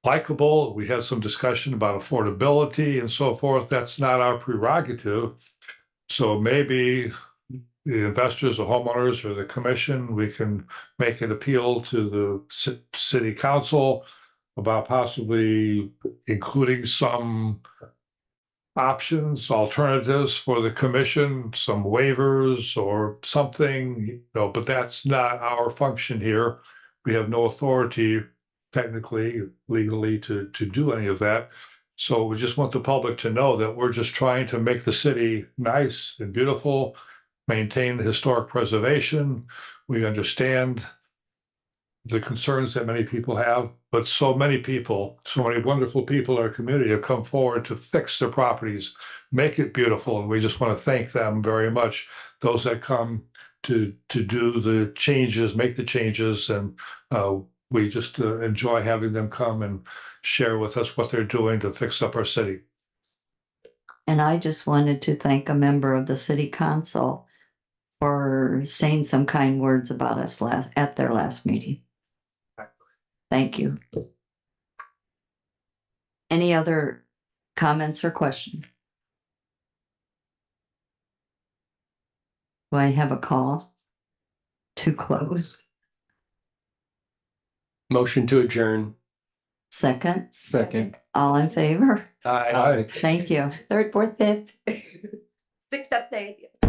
Speaker 4: likable, we had some discussion about affordability and so forth, that's not our prerogative. So maybe the investors or homeowners or the commission, we can make an appeal to the city council about possibly including some options, alternatives for the commission, some waivers or something, but that's not our function here. We have no authority technically, legally to do any of that. So we just want the public to know that we're just trying to make the city nice and beautiful, maintain the historic preservation. We understand the concerns that many people have, but so many wonderful people in our community have come forward to fix their properties, make it beautiful. And we just want to thank them very much. Those that come to do the changes, make the changes, and we just enjoy having them come and share with us what they're doing to fix up our city.
Speaker 2: And I just wanted to thank a member of the city council for saying some kind words about us at their last meeting. Thank you. Any other comments or questions? Do I have a call to close?
Speaker 9: Motion to adjourn.
Speaker 2: Second?
Speaker 14: Second.
Speaker 2: All in favor?
Speaker 9: Aye.
Speaker 2: Thank you.
Speaker 16: Third, fourth, fifth.
Speaker 15: Sixth, seventh, eighth.